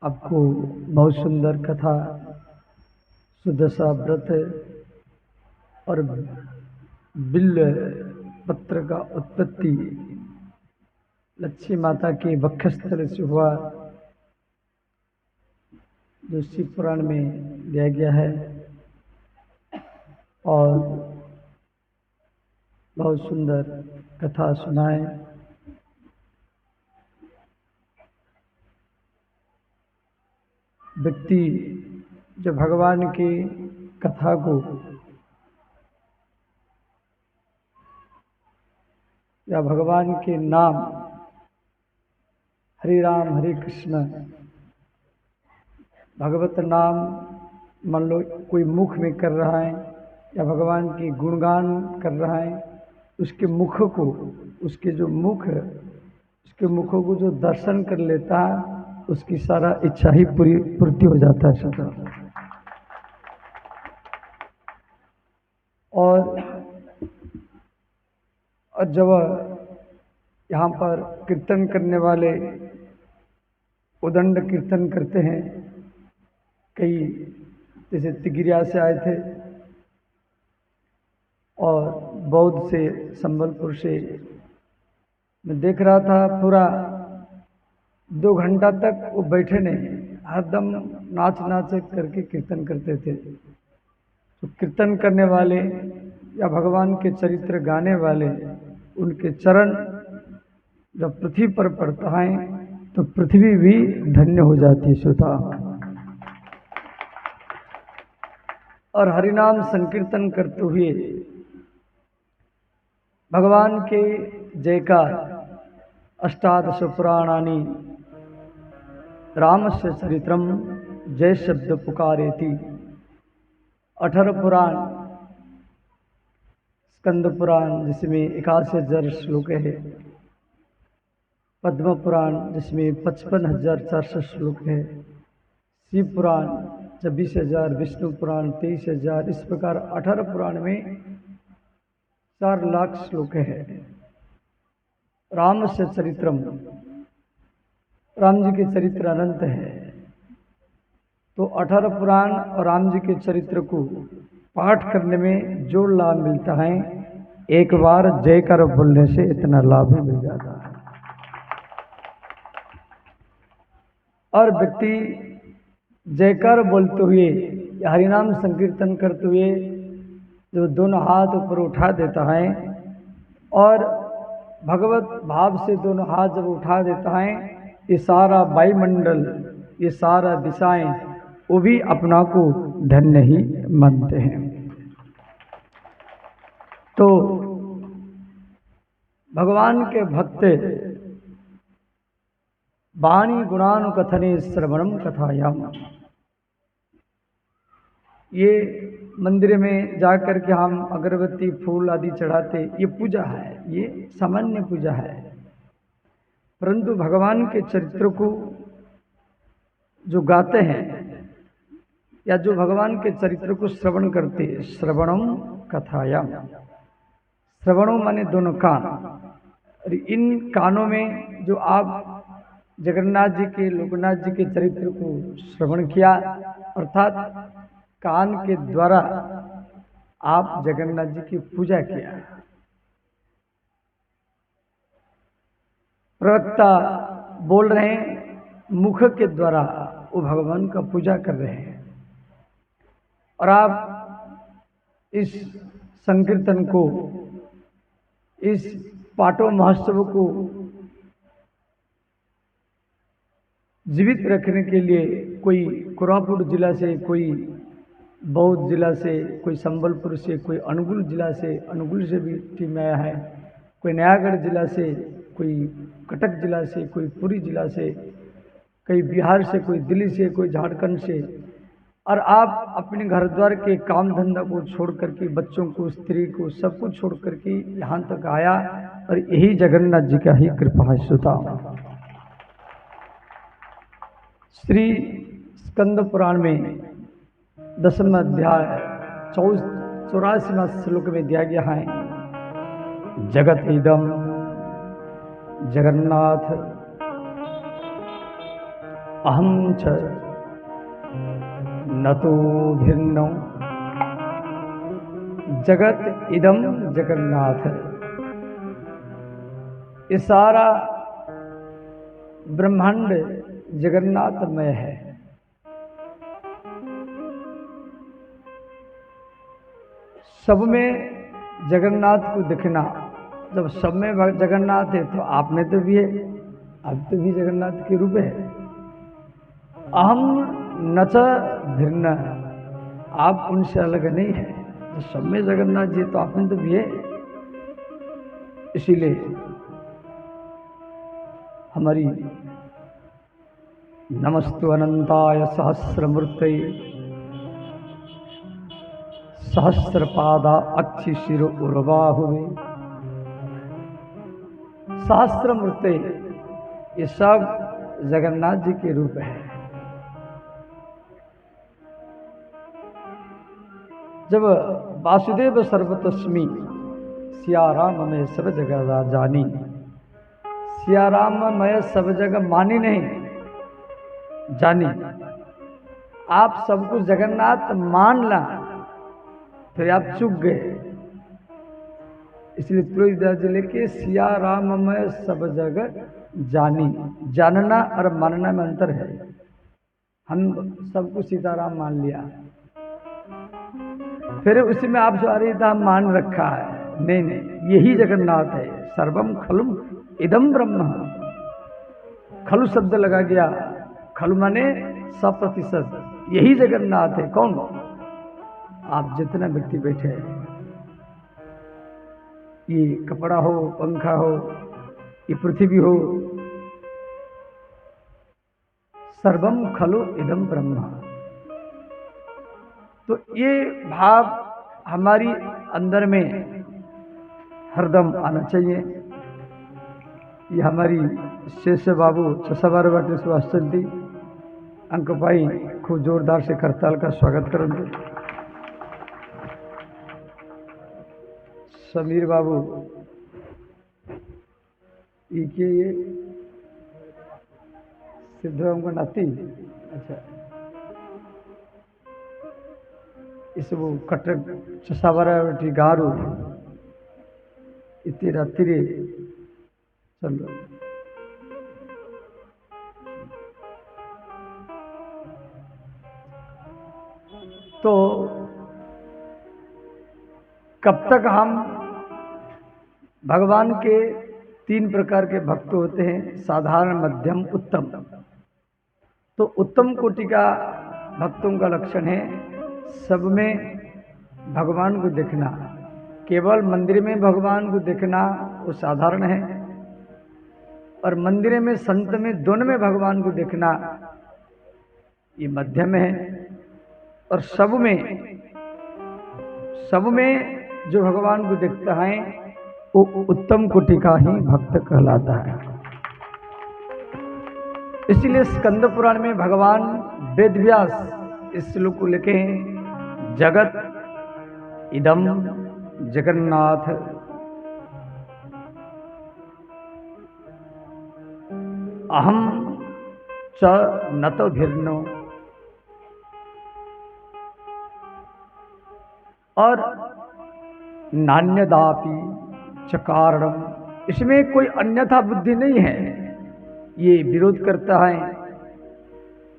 आपको बहुत सुंदर कथा सुदशा व्रत और बिल्व पत्र का उत्पत्ति लक्ष्मी माता के वक्षस्थल से हुआ, जो शिव पुराण में दिया गया है और बहुत सुंदर कथा सुनाए। व्यक्ति जो भगवान की कथा को या भगवान के नाम हरि राम हरे कृष्ण भगवत नाम मान लो कोई मुख में कर रहा है या भगवान की गुणगान कर रहा है, उसके मुख को उसके मुखों को जो दर्शन कर लेता है उसकी सारा इच्छा ही पूर्ति हो जाता है सदा। और जब यहाँ पर कीर्तन करने वाले उदंड कीर्तन करते हैं, कई जैसे तिगिरिया से आए थे और बौद्ध से, संबलपुर से, मैं देख रहा था पूरा 2 घंटा तक वो बैठे नहीं, हरदम नाच नाच करके कीर्तन करते थे। तो कीर्तन करने वाले या भगवान के चरित्र गाने वाले, उनके चरण जब पृथ्वी पर पड़ता है तो पृथ्वी भी धन्य हो जाती है श्रोता। और हरिनाम संकीर्तन करते हुए भगवान के जयकार अष्टादश पुराणानि रामस्य चरित्रम जय शब्द पुकारेति, 18 पुराण, स्कंद पुराण जिसमें 81,000 श्लोक है, पद्म पुराण जिसमें 55,400 श्लोक है, शिव पुराण 26,000, विष्णु पुराण 23,000, इस प्रकार 18 पुराण में 4 लाख श्लोक है। राम से चरित्रम, राम जी के चरित्र अनंत है। तो 18 पुराण और राम जी के चरित्र को पाठ करने में जो लाभ मिलता है, एक बार जयकार बोलने से इतना लाभ ही मिल जाता है। और व्यक्ति जयकार बोलते हुए या हरिनाम संकीर्तन करते हुए जो दोनों हाथ ऊपर उठा देता है और भगवत भाव से दोनों हाथ जब उठा देता है, ये सारा वायुमंडल, ये सारा दिशाएं, वो भी अपना को धन्य ही मानते हैं। तो भगवान के भक्त वाणी गुणानुकथने श्रवणम कथायाम, ये मंदिर में जाकर के हम अगरबत्ती फूल आदि चढ़ाते, ये पूजा है, ये सामान्य पूजा है। परंतु भगवान के चरित्र को जो गाते हैं या जो भगवान के चरित्र को श्रवण करते, श्रवणम कथायाम, श्रवणों माने दोनों कान, और इन कानों में जो आप जगन्नाथ जी के, लोकनाथ जी के चरित्र को श्रवण किया, अर्थात कान के द्वारा आप जगन्नाथ जी की पूजा किया। प्रवक्ता बोल रहे हैं, मुख के द्वारा वो भगवान का पूजा कर रहे हैं। और आप इस संकीर्तन को, इस पाटो महोत्सव को जीवित रखने के लिए कोई कोरापुट जिला से, कोई बौद्ध जिला से, कोई संबलपुर से, कोई अनुगुल जिला से, अनुगुल से भी टीम आया है, कोई नयागढ़ जिला से, कोई कटक जिला से, कोई पुरी जिला से, कोई बिहार से, कोई दिल्ली से, कोई झारखंड से। और आप अपने घर द्वार के काम धंधा को छोड़ करके, बच्चों को, स्त्री को, सब कुछ छोड़ करके यहाँ तक आया, और यही जगन्नाथ जी का ही कृपा है श्रोता। श्री स्कंद पुराण में 10वां अध्याय 84वां श्लोक में दिया गया है, जगत इदम जगन्नाथ अहम च न तो भिन्नो जगत इदम जगन्नाथ। ये सारा ब्रह्मांड जगन्नाथमय है। सब में जगन्नाथ को दिखना, जब सब में जगन्नाथ है तो आप में तो भी है, आप तो भी जगन्नाथ के रूप है। अहम न च भिन्न, आप उनसे अलग नहीं है। जो सब में जगन्नाथ जी तो आप में तो भी है। इसीलिए हमारी नमस्तु अनंताय सहस्रमूर्तये सहस्रपादा अक्षि शिरो उर्वाहुवे। सहस्रमूर्ति ये सब जगन्नाथ जी के रूप है। जब वासुदेव सर्वतस्मी सिया राम में सब जगह जानी, सिया राम मैं सब जगह मानी नहीं जानी, आप सबको जगन्नाथ मान ला फिर आप चुक गए। इसलिए तुलसीदास जी लिखे सिया राम मैं सब जगह जानी। जानना और मानना में अंतर है। हम सबको सीताराम मान लिया, फिर उसी में आप जो अरिता मान रखा है। नहीं नहीं, यही जगन्नाथ है। सर्वम खलु इदम ब्रह्म। खलु शब्द लगा गया, खलु माने 100%, यही जगन्नाथ है। कौन? आप जितना व्यक्ति बैठे हैं, ये कपड़ा हो, पंखा हो, ये पृथ्वी हो, सर्वम खलु इदम ब्रह्म। तो ये भाव हमारी अंदर में हरदम आना चाहिए। ये हमारी शेष बाबू 612 बाटे सुभाष चंदी अंक भाई खूब जोरदार से करताल का स्वागत करेंगे। समीर बाबू ये सिद्धराम को नाती, अच्छा इस वो कटक 612 बाटे गारू इतनी रात्रि चलो। तो कब तक हम भगवान के 3 प्रकार के भक्त होते हैं, साधारण, मध्यम, उत्तम। तो उत्तम कोटि का भक्तों का लक्षण है सब में भगवान को देखना। केवल मंदिर में भगवान को देखना वो साधारण है, और मंदिर में, संत में, दोनों में भगवान को देखना ये मध्यम है। और सब में जो भगवान को देखता है वो उत्तम कोटि का ही भक्त कहलाता है। इसलिए स्कंद पुराण में भगवान वेदव्यास इस श्लोक को लिखे हैं, जगत इदम जगन्नाथ। अहम च न तो भिन्नो, और नान्यदापि च कारणम, इसमें कोई अन्यथा बुद्धि नहीं है। ये विरोध करता है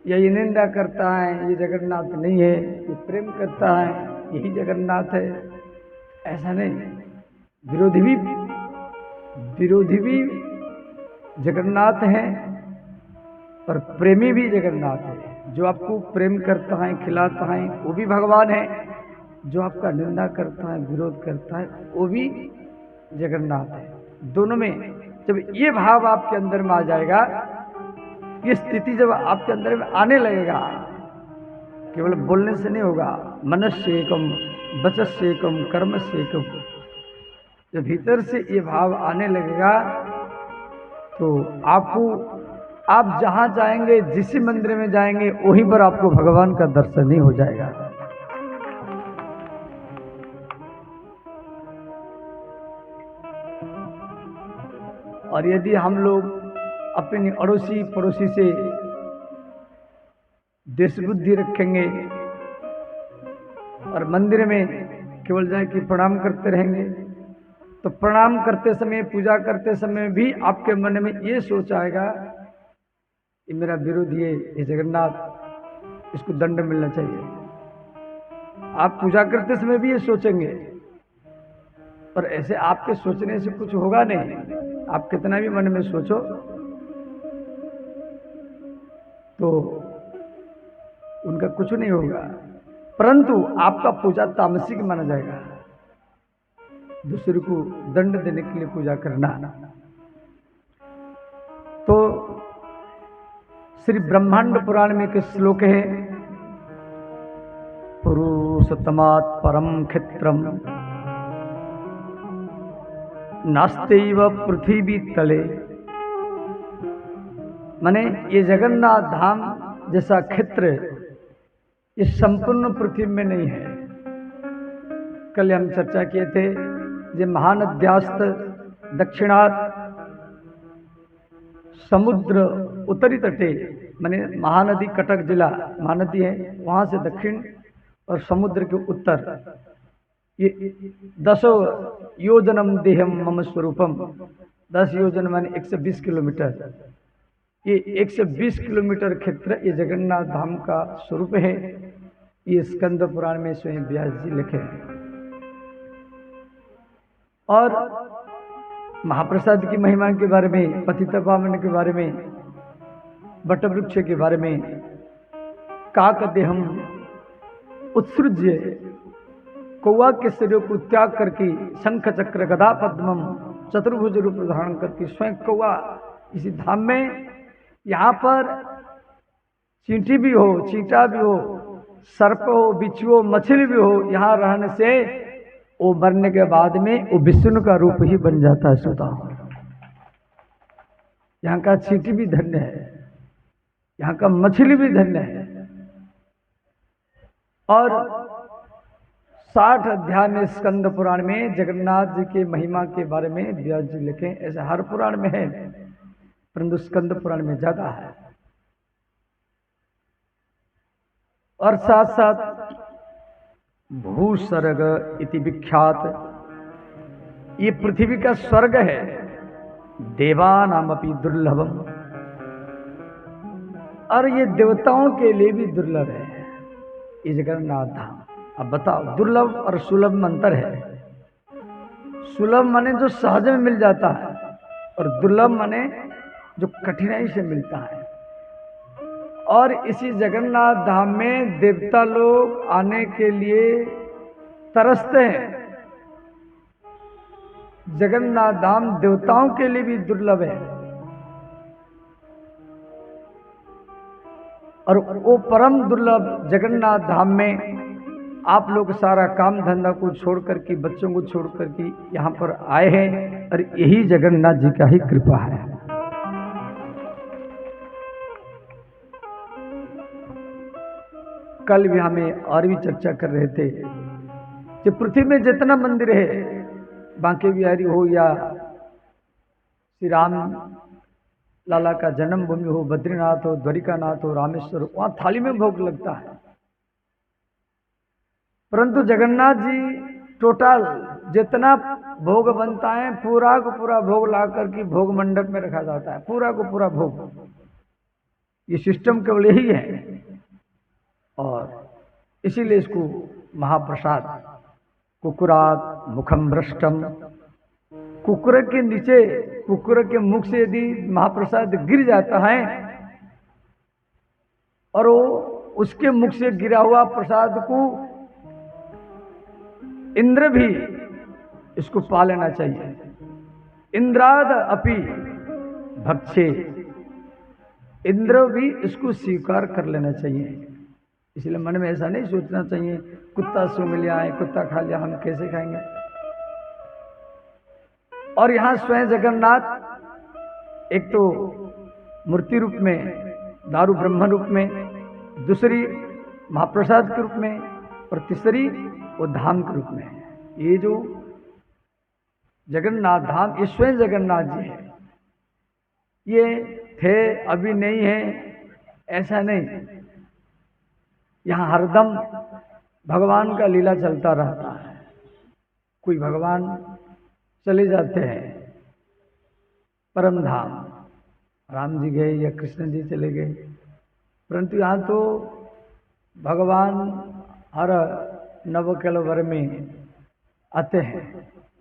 या ये निंदा करता है, ये जगन्नाथ नहीं है। ये प्रेम करता है, यही जगन्नाथ है, ऐसा नहीं। विरोधी भी जगन्नाथ है और प्रेमी भी जगन्नाथ है। जो आपको प्रेम करता है, खिलाता है, वो भी भगवान है। जो आपका निंदा करता है, विरोध करता है, वो भी जगन्नाथ है। दोनों में जब ये भाव आपके अंदर में आ जाएगा, ये स्थिति जब आपके अंदर में आने लगेगा, केवल बोलने से नहीं होगा, मनस्य एकम, वचस्य एकम, कर्मस्य एकम। जब भीतर से ये भाव आने लगेगा तो आप जहां जाएंगे, जिस मंदिर में जाएंगे, वहीं पर आपको भगवान का दर्शन ही हो जाएगा। और यदि हम लोग अपनी अड़ोसी पड़ोसी से देश बुद्धि रखेंगे और मंदिर में केवल जाए कि प्रणाम करते रहेंगे, तो प्रणाम करते समय, पूजा करते समय भी आपके मन में ये सोच आएगा कि मेरा विरोधी है, ये जगन्नाथ, इसको दंड मिलना चाहिए। आप पूजा करते समय भी ये सोचेंगे, पर ऐसे आपके सोचने से कुछ होगा नहीं। आप कितना भी मन में सोचो तो उनका कुछ नहीं होगा, परंतु आपका पूजा तामसिक माना जाएगा। दूसरे को दंड देने के लिए पूजा करना। तो श्री ब्रह्मांड पुराण में एक श्लोक है, पुरुषोत्तमात् परम क्षित्रम नास्त्यैव पृथ्वी तले। माने ये जगन्नाथ धाम जैसा क्षेत्र इस संपूर्ण पृथ्वी में नहीं है। कल हम चर्चा किए थे, ये महानद्यास्त दक्षिणात समुद्र उत्तरी तटे, माने महानदी कटक जिला महानदी है, वहां से दक्षिण और समुद्र के उत्तर, ये 10 योजनम देहम मम स्वरूपम, 10 योजन माने 120 किलोमीटर, ये 120 किलोमीटर क्षेत्र ये जगन्नाथ धाम का स्वरूप है। ये स्कंद पुराण में स्वयं व्यास जी लिखे हैं। और महाप्रसाद की महिमा के बारे में, पतित पावन के बारे में, बट वृक्ष के बारे में, काक देहम उत्सृज्य, कौआ के शरीर को त्याग करके शंख चक्र गदा पद्मम चतुर्भुज रूप धारण करके स्वयं कौआ इसी धाम में, यहाँ पर चींटी भी हो, चींटा भी हो, सर्प हो, बिच्छू हो, मछली भी हो, यहाँ रहने से वो मरने के बाद में वो विष्णु का रूप ही बन जाता है। श्रोता, यहाँ का चींटी भी धन्य है, यहाँ का मछली भी धन्य है। और 60 अध्याय में स्कंद पुराण में जगन्नाथ जी के महिमा के बारे में व्यास जी लिखे। ऐसे हर पुराण में है, परंतु स्कंद पुराण में ज्यादा है। और साथ साथ भूस्वर्ग इति विख्यात, ये पृथ्वी का स्वर्ग है, देवानामपि दुर्लभम, और ये देवताओं के लिए भी दुर्लभ है ये जगन्नाथ धाम। अब बताओ, दुर्लभ और सुलभ में अंतर है। सुलभ माने जो सहज में मिल जाता है, और दुर्लभ माने जो कठिनाई से मिलता है। और इसी जगन्नाथ धाम में देवता लोग आने के लिए तरसते हैं। जगन्नाथ धाम देवताओं के लिए भी दुर्लभ है, और वो परम दुर्लभ जगन्नाथ धाम में आप लोग सारा काम धंधा को छोड़ करके, बच्चों को छोड़ करके यहाँ पर आए हैं, और यही जगन्नाथ जी का ही कृपा है। कल भी हमें और भी चर्चा कर रहे थे कि पृथ्वी में जितना मंदिर है, बांके बिहारी हो या श्री राम लाला का जन्मभूमि हो, बद्रीनाथ हो, द्वारिकानाथ हो, रामेश्वर हो, वहां थाली में भोग लगता है। परंतु जगन्नाथ जी टोटल जितना भोग बनता है, पूरा को पूरा भोग ला करके भोग मंडप में रखा जाता है, पूरा को पूरा भोग। ये सिस्टम केवल यही है, और इसीलिए इसको महाप्रसाद, कुकुरात मुखम भ्रष्टम, कुकुर के नीचे, कुकुर के मुख से यदि महाप्रसाद गिर जाता है और वो उसके मुख से गिरा हुआ प्रसाद को इंद्र भी इसको पा लेना चाहिए। इंद्राद अपि भक्षे, इंद्र भी इसको स्वीकार कर लेना चाहिए। इसलिए मन में ऐसा नहीं सोचना चाहिए कुत्ता सूंघ लिया है, कुत्ता खा लिया, हम कैसे खाएंगे। और यहाँ स्वयं जगन्नाथ एक तो मूर्ति रूप में, दारू ब्रह्म रूप में, दूसरी महाप्रसाद के रूप में, और तीसरी वो धाम के रूप में है। ये जो जगन्नाथ धाम, ये स्वयं जगन्नाथ जी है। ये थे, अभी नहीं है, ऐसा नहीं। यहाँ हरदम भगवान का लीला चलता रहता है। कोई भगवान चले जाते हैं परम धाम, राम जी गए या कृष्ण जी चले गए, परंतु यहाँ तो भगवान हर नवकलवर में आते हैं।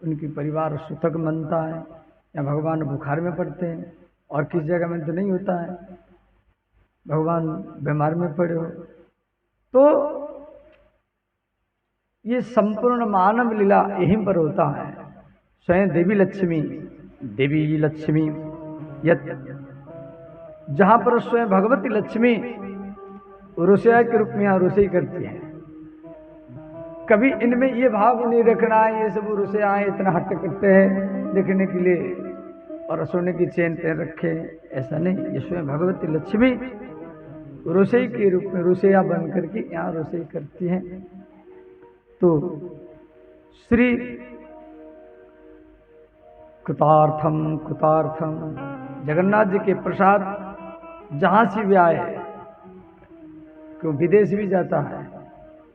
उनकी परिवार सूतक मनता है या भगवान बुखार में पड़ते हैं, और किस जगह में तो नहीं होता है भगवान बीमार में पड़े हो। तो ये संपूर्ण मानव लीला यहीं पर होता है। स्वयं देवी लक्ष्मी यत, जहाँ पर स्वयं भगवती लक्ष्मी रोसैया के रूप में यहाँ रोसई करती है। कभी इनमें ये भाव नहीं रखना है ये सब रोसैया आए इतना हट्टे कट्टे हैं देखने के लिए और सोने की चेन पे रखे, ऐसा नहीं। ये स्वयं भगवती लक्ष्मी रोसई के रूप में रोसैया बन करके यहाँ रोसई करती हैं। तो श्री कृतार्थम जगन्नाथ जी के प्रसाद जहाँ से भी आए, क्यों विदेश भी जाता है,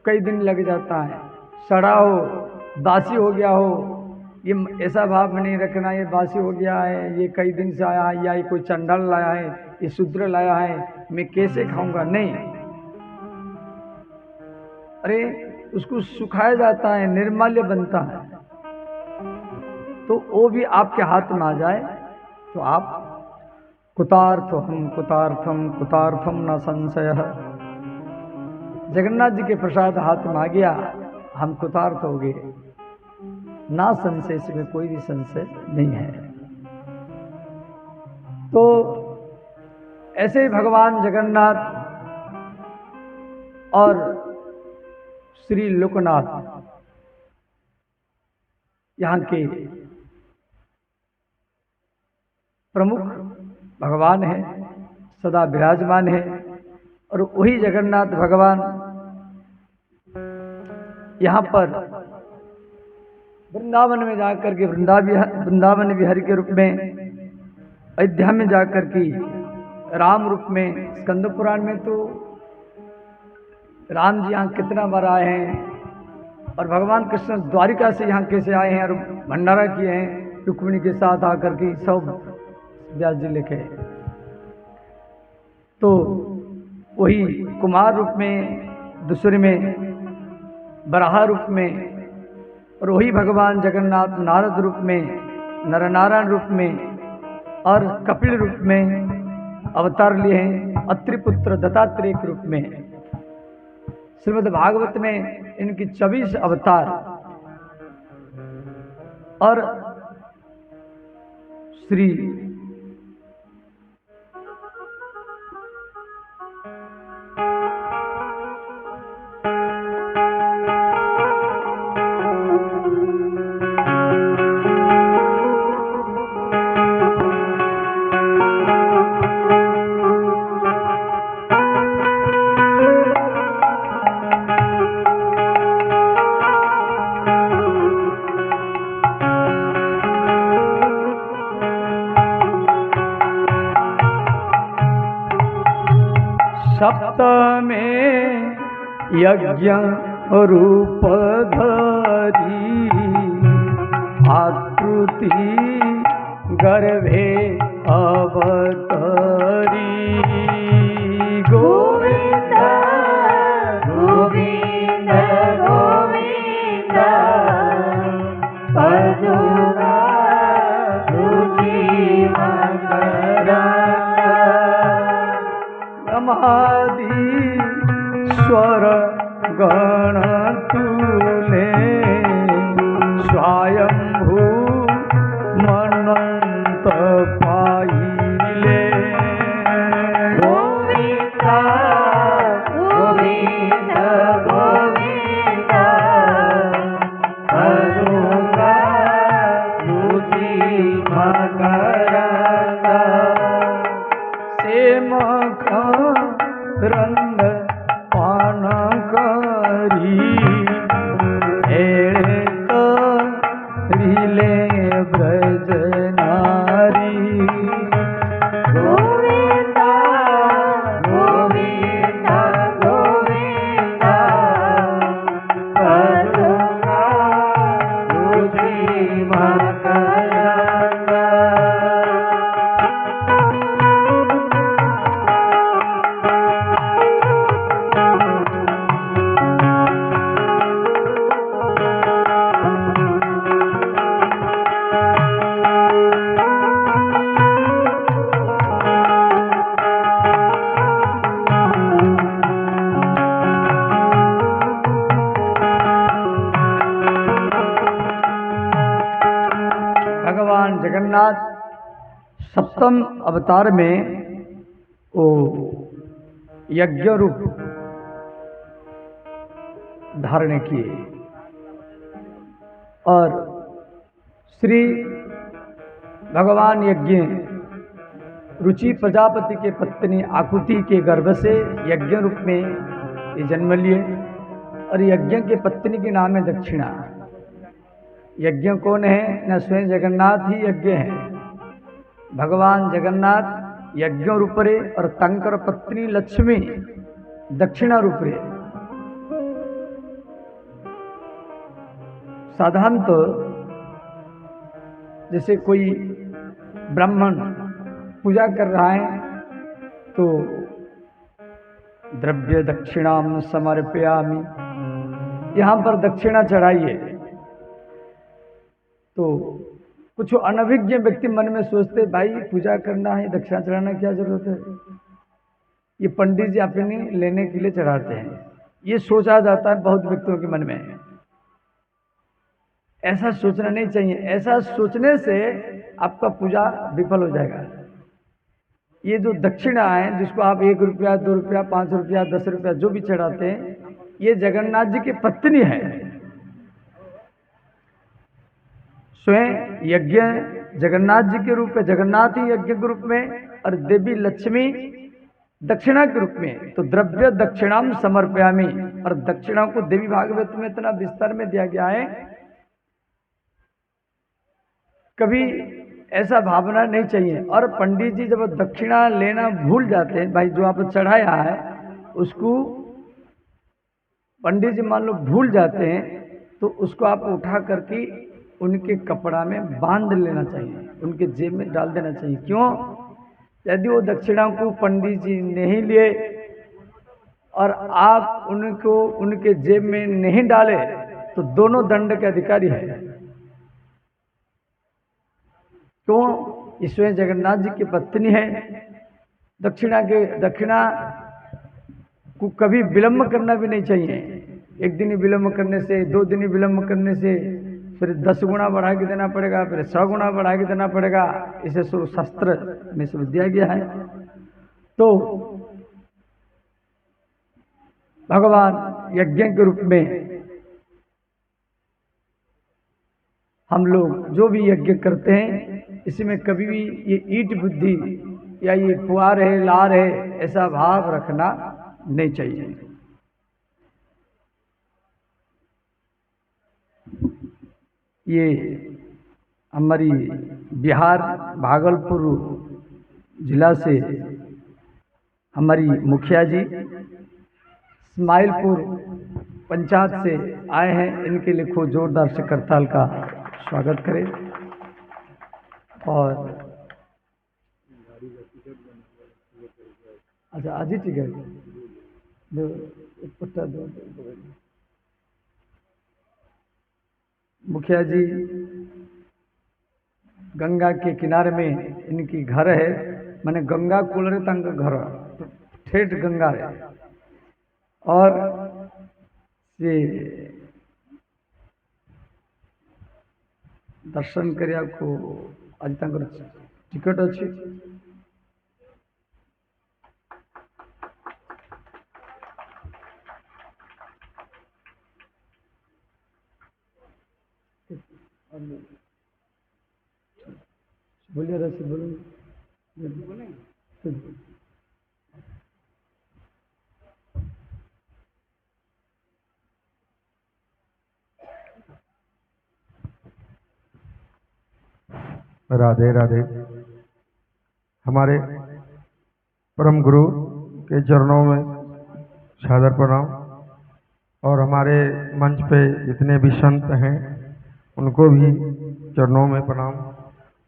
कई दिन लग जाता है, सड़ा हो बासी हो गया हो, ये ऐसा भाव नहीं रखना ये बासी हो गया है, ये कई दिन से आया है, या ये कोई चंडाल लाया है, ये शूद्र लाया है, मैं कैसे खाऊंगा, नहीं। अरे उसको सुखाया जाता है, निर्माल्य बनता है, तो वो भी आपके हाथ में आ जाए तो आप कुतार्थम न संशय। जगन्नाथ जी के प्रसाद हाथ में आ गया, हम कुतार्थ हो गए, ना संशय, इसमें कोई भी संशय नहीं है। तो ऐसे ही भगवान जगन्नाथ और श्री लोकनाथ यहाँ के प्रमुख भगवान है, सदा विराजमान है। और वही जगन्नाथ भगवान यहाँ पर वृंदावन में जाकर के वृंदावन विहारी के रूप में, अयोध्या में जाकर के राम रूप में, स्कंद पुराण में तो राम जी यहाँ कितना बार आए हैं, और भगवान कृष्ण द्वारिका से यहाँ कैसे आए हैं और भंडारा किए हैं रुक्मिणी के साथ आकर के, सब व्यास जी लिखे। तो वही कुमार रूप में, दूसरे में बराह रूप में, और वही भगवान जगन्नाथ नारद रूप में, नरनारायण रूप में और कपिल रूप में अवतार लिए हैं, अत्रिपुत्र दत्तात्रेय के रूप में। श्रीमद् भागवत में इनकी 24 अवतार, और श्री सप्तमे यज्ञ रूप धरी आकृति गर्भे अवतरी। गोविंद गोविंद गोविंद पदुगा रुचि मकरा ब्रह्मादि स्वर गण तुले स्वयंभू मनंत पाइले। गोविंद गोविंद गोविंद पदुगा रुचि मकरा सेम रंग पान करी रिले ब्रज नारी। गोविंद गोविंद गोविंद जगन्नाथ सप्तम अवतार में वो यज्ञ रूप धारण किए और श्री भगवान यज्ञ रुचि प्रजापति के पत्नी आकुति के गर्भ से यज्ञ रूप में ये जन्म लिए और यज्ञ के पत्नी के नाम है दक्षिणा। यज्ञ कौन है? न स्वयं जगन्नाथ ही यज्ञ है। भगवान जगन्नाथ यज्ञ रूप रे और तंकर पत्नी लक्ष्मी दक्षिणा रूप रे। साधारणतः जैसे कोई ब्राह्मण पूजा कर रहा है तो द्रव्य दक्षिणाम समर्पयामि, यहाँ पर दक्षिणा चढ़ाइए। तो कुछ अनभिज्ञ व्यक्ति मन में सोचते भाई पूजा करना है, दक्षिणा चढ़ाना क्या जरूरत है, ये पंडित जी अपने लेने के लिए चढ़ाते हैं, ये सोचा जाता है बहुत व्यक्तियों के मन में। ऐसा सोचना नहीं चाहिए। ऐसा सोचने से आपका पूजा विफल हो जाएगा। ये जो दक्षिणा है जिसको आप 1 रुपया 2 रुपया 5 रुपया 10 रुपया जो भी चढ़ाते हैं, ये जगन्नाथ जी की पत्नी है। स्वयं यज्ञ जगन्नाथ जी के रूप में, जगन्नाथ ही यज्ञ के रूप में और देवी लक्ष्मी दक्षिणा के रूप में। तो द्रव्य दक्षिणाम समर्पयामि, और दक्षिणा को देवी भागवत में इतना विस्तार में दिया गया है। कभी ऐसा भावना नहीं चाहिए। और पंडित जी जब दक्षिणा लेना भूल जाते हैं, भाई जो आप चढ़ाया है उसको पंडित जी मान लो भूल जाते हैं, तो उसको आप उठा करके उनके कपड़ा में बांध लेना चाहिए, उनके जेब में डाल देना चाहिए। क्यों? यदि वो दक्षिणा को पंडित जी नहीं लिए और आप उनको उनके जेब में नहीं डाले तो दोनों दंड के अधिकारी है। क्यों? ईश्वर जगन्नाथ जी की पत्नी है। दक्षिणा को कभी विलंब करना भी नहीं चाहिए। 1 दिन विलंब करने से, 2 दिन विलंब करने से फिर 10 गुना बढ़ा के देना पड़ेगा, फिर 100 गुना बढ़ा के देना पड़ेगा। इसे शास्त्र में सब दिया गया है। तो भगवान यज्ञ के रूप में हम लोग जो भी यज्ञ करते हैं, इसमें कभी भी ये ईट बुद्धि या ये पुआर है लार है ऐसा भाव रखना नहीं चाहिए। ये हमारी बिहार भागलपुर जिला से हमारी मुखिया जी इस्माइलपुर पंचायत से आए हैं। इनके लिए खूब जोरदार से करताल का स्वागत करें। और अच्छा आज ही टिकट दो, पट्टा दो। मुखिया जी गंगा के किनारे में इनकी घर है, माने गंगा कूलरे तंग घर तो ठेठ गंगा है। और ये दर्शन करिया को आज तक टिकट अच्छी। बोलिए रसी बोलेंगे। राधे राधे। हमारे परम गुरु के चरणों में सादर प्रणाम। और हमारे मंच पे जितने भी संत हैं उनको भी चरणों में प्रणाम।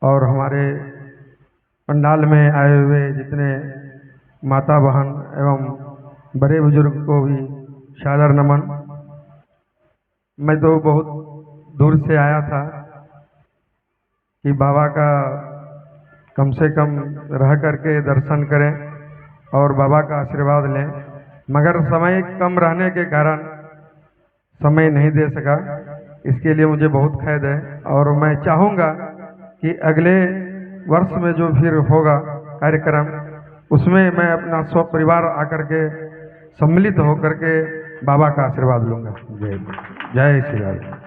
और हमारे पंडाल में आए हुए जितने माता बहन एवं बड़े बुजुर्ग को भी सादर नमन। मैं तो बहुत दूर से आया था कि बाबा का कम से कम रह करके दर्शन करें और बाबा का आशीर्वाद लें, मगर समय कम रहने के कारण समय नहीं दे सका। इसके लिए मुझे बहुत खेद है। और मैं चाहूँगा कि अगले वर्ष में जो फिर होगा कार्यक्रम, उसमें मैं अपना सब परिवार आकर के सम्मिलित होकर के बाबा का आशीर्वाद लूंगा। जय जय श्री राम।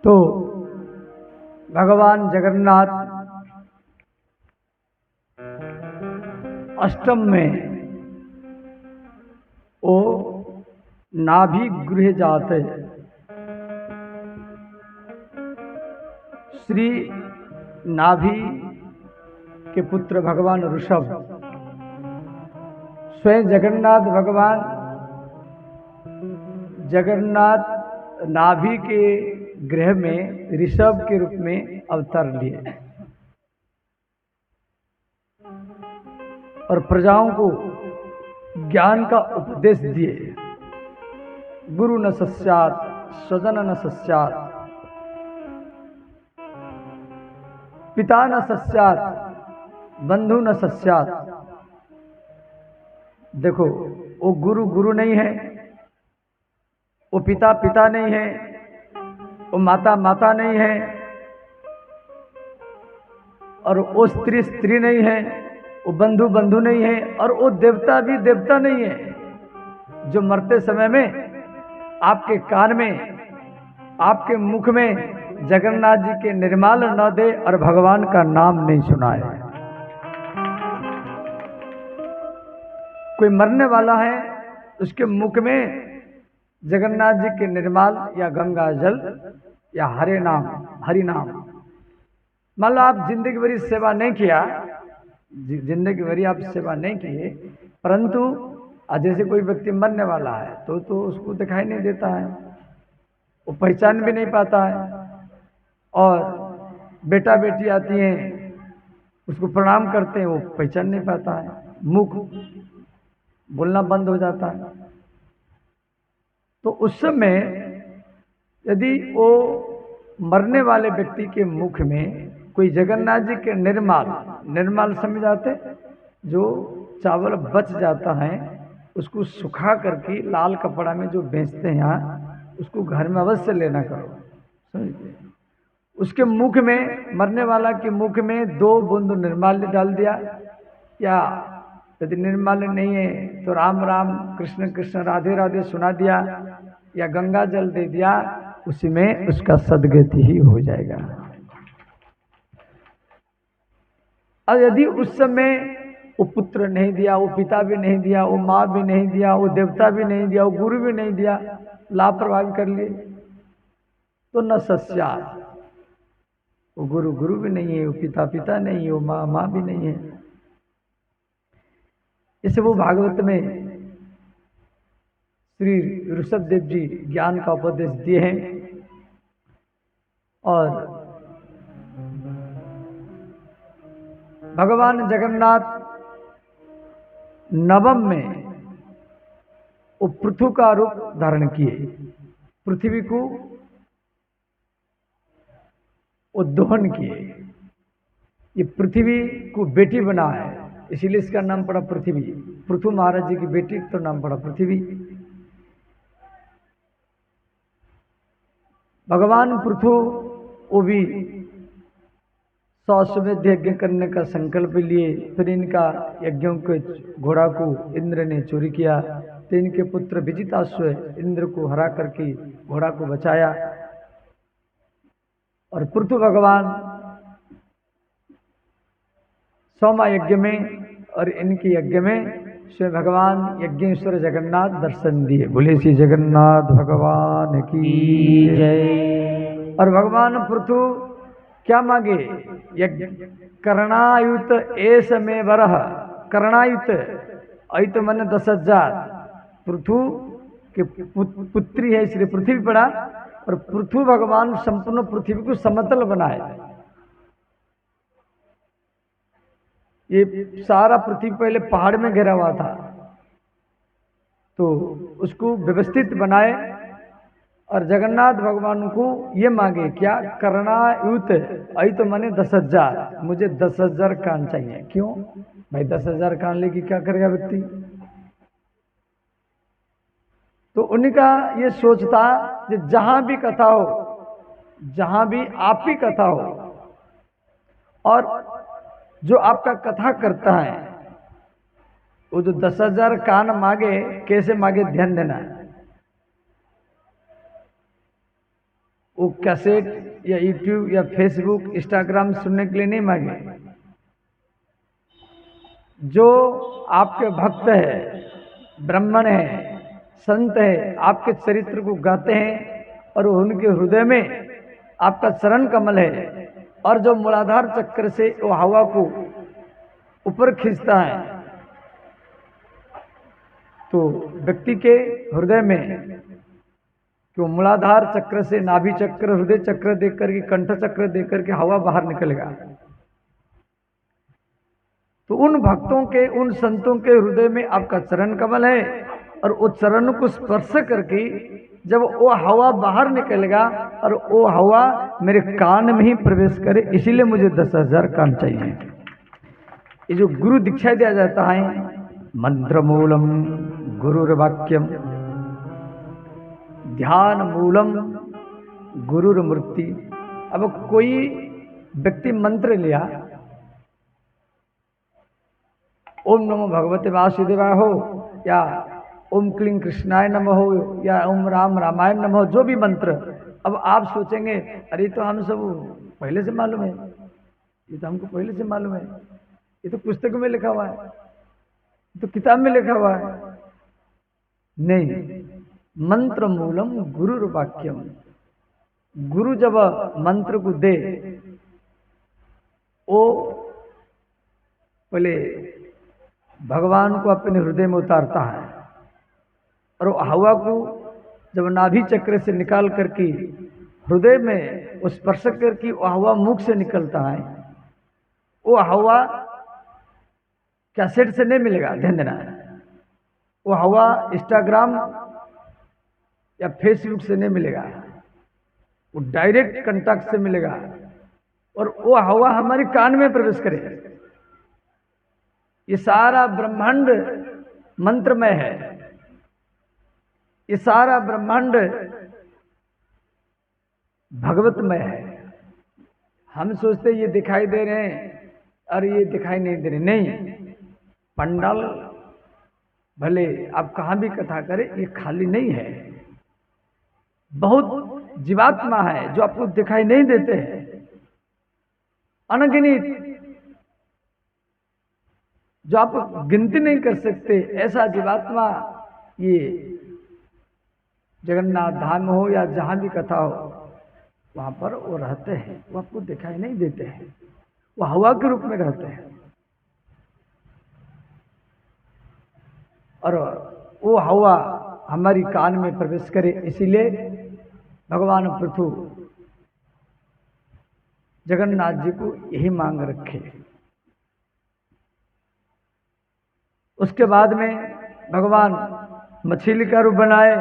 तो भगवान जगन्नाथ अष्टम में वो नाभि गृह जाते श्री नाभि के पुत्र भगवान ऋषभ, स्वयं जगन्नाथ भगवान जगन्नाथ नाभि के गृह में ऋषभ के रूप में अवतार लिए और प्रजाओं को ज्ञान का उपदेश दिए। गुरु न सस्यात्, स्वजन न सस्यात्, पिता न सस्यात्, बंधु न सस्यात्। देखो, वो गुरु गुरु नहीं है, वो पिता पिता नहीं है, वो माता माता नहीं है, और वो स्त्री स्त्री नहीं है, वो बंधु बंधु नहीं है, और वो देवता भी देवता नहीं है जो मरते समय में आपके कान में, आपके मुख में जगन्नाथ जी के निर्माल न दे और भगवान का नाम नहीं सुनाए। कोई मरने वाला है, उसके मुख में जगन्नाथ जी के निर्माल या गंगा जल या हरे नाम, हरि नाम। मान लो आप जिंदगी भरी सेवा नहीं किया, जिंदगी भरी आप सेवा नहीं किए, परंतु जैसे कोई व्यक्ति मरने वाला है तो उसको दिखाई नहीं देता है, वो पहचान भी नहीं पाता है, और बेटा बेटी आती हैं उसको प्रणाम करते हैं, वो पहचान नहीं पाता है, मुख बोलना बंद हो जाता है। तो उस समय यदि वो मरने वाले व्यक्ति के मुख में कोई जगन्नाथ जी के निर्माल, निर्माल समझ आते, जो चावल बच जाता है उसको सुखा करके लाल कपड़ा में जो बेचते हैं यहाँ, उसको घर में अवश्य लेना करो, समझते। उसके मुख में, मरने वाला के मुख में 2 बूंद निर्माल डाल दिया, या यदि निर्माल नहीं है तो राम राम कृष्ण कृष्ण राधे राधे सुना दिया, या गंगा जल दे दिया, उसी में उसका सदगति ही हो जाएगा। और यदि उस समय वो पुत्र नहीं दिया, वो पिता भी नहीं दिया, वो माँ भी नहीं दिया, वो देवता भी नहीं दिया, वो गुरु भी नहीं दिया, लापरवाही कर लिए, तो न सस्यात्, वो गुरु गुरु भी नहीं है, वो पिता पिता नहीं है, वो माँ माँ भी नहीं है। इसे वो भागवत में श्री ऋषभ देव जी ज्ञान का उपदेश दिए हैं, और भगवान जगन्नाथ नवम में वो पृथु का रूप धारण किए, पृथ्वी को वो दोहन किए। ये पृथ्वी को बेटी बना है, इसीलिए इसका नाम पड़ा पृथ्वी। पृथु महाराज जी की बेटी तो नाम पड़ा पृथ्वी। भगवान पृथु वो भी 100 अश्वमेध यज्ञ करने का संकल्प लिए, फिर इनका यज्ञों के घोड़ा को इंद्र ने चोरी किया, तो इनके पुत्र विजिताश्व इंद्र को हरा करके घोड़ा को बचाया, और पृथु भगवान 100वां यज्ञ में और इनके यज्ञ में स्वयं भगवान यज्ञेश्वर जगन्नाथ दर्शन दिए। बोले श्री जगन्नाथ भगवान की जय। और भगवान पृथु क्या मांगे? यज्ञ कर्णायुत एस में वरह, कर्णायुत, अयुत मन 10,000, पृथु के पुत्री है इसलिए पृथ्वी पड़ा, और पृथु भगवान संपूर्ण पृथ्वी को समतल बनाए। ये सारा पृथ्वी पहले पहाड़ में घिरा हुआ था, तो उसको व्यवस्थित बनाए और जगन्नाथ भगवान को ये मांगे क्या, कर्णायुत, आई तो माने 10,000, मुझे 10,000 कान चाहिए। क्यों भाई, 10,000 कान लेके क्या करेगा व्यक्ति? तो उनका ये सोचता कि जहां भी कथा हो, जहां भी आप ही कथा हो, और जो आपका कथा करता है वो जो 10,000 कान मांगे, कैसे मांगे ध्यान देना। वो कैसेट या यूट्यूब या फेसबुक इंस्टाग्राम सुनने के लिए नहीं मांगे। जो आपके भक्त है, ब्राह्मण है, संत है, आपके चरित्र को गाते हैं और उनके हृदय में आपका चरण कमल है, और जो मूलाधार चक्र से वो हवा को ऊपर खींचता है, तो व्यक्ति के हृदय में क्यों मूलाधार चक्र से नाभि चक्र, हृदय चक्र देकर के, कंठ चक्र देकर के हवा बाहर निकलेगा। तो उन भक्तों के, उन संतों के हृदय में आपका चरण कमल है, और वो चरण को स्पर्श करके जब वो हवा बाहर निकलेगा और वो हवा मेरे कान में ही प्रवेश करे, इसीलिए मुझे 10,000 कान चाहिए। ये जो गुरु दीक्षा दिया जाता है, मंत्र मूलम गुरुर्वाक्यम, ध्यान मूलम गुरुर्मूर्ति। अब कोई व्यक्ति मंत्र लिया, ओम नमो भगवते वासुदेवाय हो, या ओम क्लीं कृष्णाय नमः हो, या ओम राम रामाय नमः हो, जो भी मंत्र। अब आप सोचेंगे अरे तो हम सब पहले से मालूम है, ये तो हमको पहले से मालूम है, ये तो पुस्तक में लिखा हुआ है, ये तो किताब में लिखा हुआ है। नहीं, मंत्र मूलम गुरुर्वाक्यम। गुरु जब मंत्र को दे, वो पहले भगवान को अपने हृदय में उतारता है, और वो हवा को जब नाभि चक्र से निकाल करके हृदय में वो स्पर्श करके वो हवा मुख से निकलता है। वो हवा कैसेट से नहीं मिलेगा, ध्यान देना। वो हवा इंस्टाग्राम या फेसबुक से नहीं मिलेगा, वो डायरेक्ट कांटेक्ट से मिलेगा, और वो हवा हमारे कान में प्रवेश करेगा। ये सारा ब्रह्मांड मंत्रमय है, ये सारा ब्रह्मांड भगवतमय है। हम सोचते ये दिखाई दे रहे हैं और ये दिखाई नहीं दे रहे, नहीं। पंडाल भले आप कहाँ भी कथा करें, ये खाली नहीं है। बहुत जीवात्मा है जो आपको दिखाई नहीं देते हैं, अनगिनत, जो आप गिनती नहीं कर सकते। ऐसा जीवात्मा ये जगन्नाथ धाम हो या जहां भी कथा हो, वहां पर वो रहते हैं। वो आपको दिखाई नहीं देते हैं, वो हवा के रूप में रहते हैं, और वो हवा हमारी कान में प्रवेश करे। इसीलिए भगवान पृथु जगन्नाथ जी को यही मांग रखे। उसके बाद में भगवान मछली का रूप बनाए,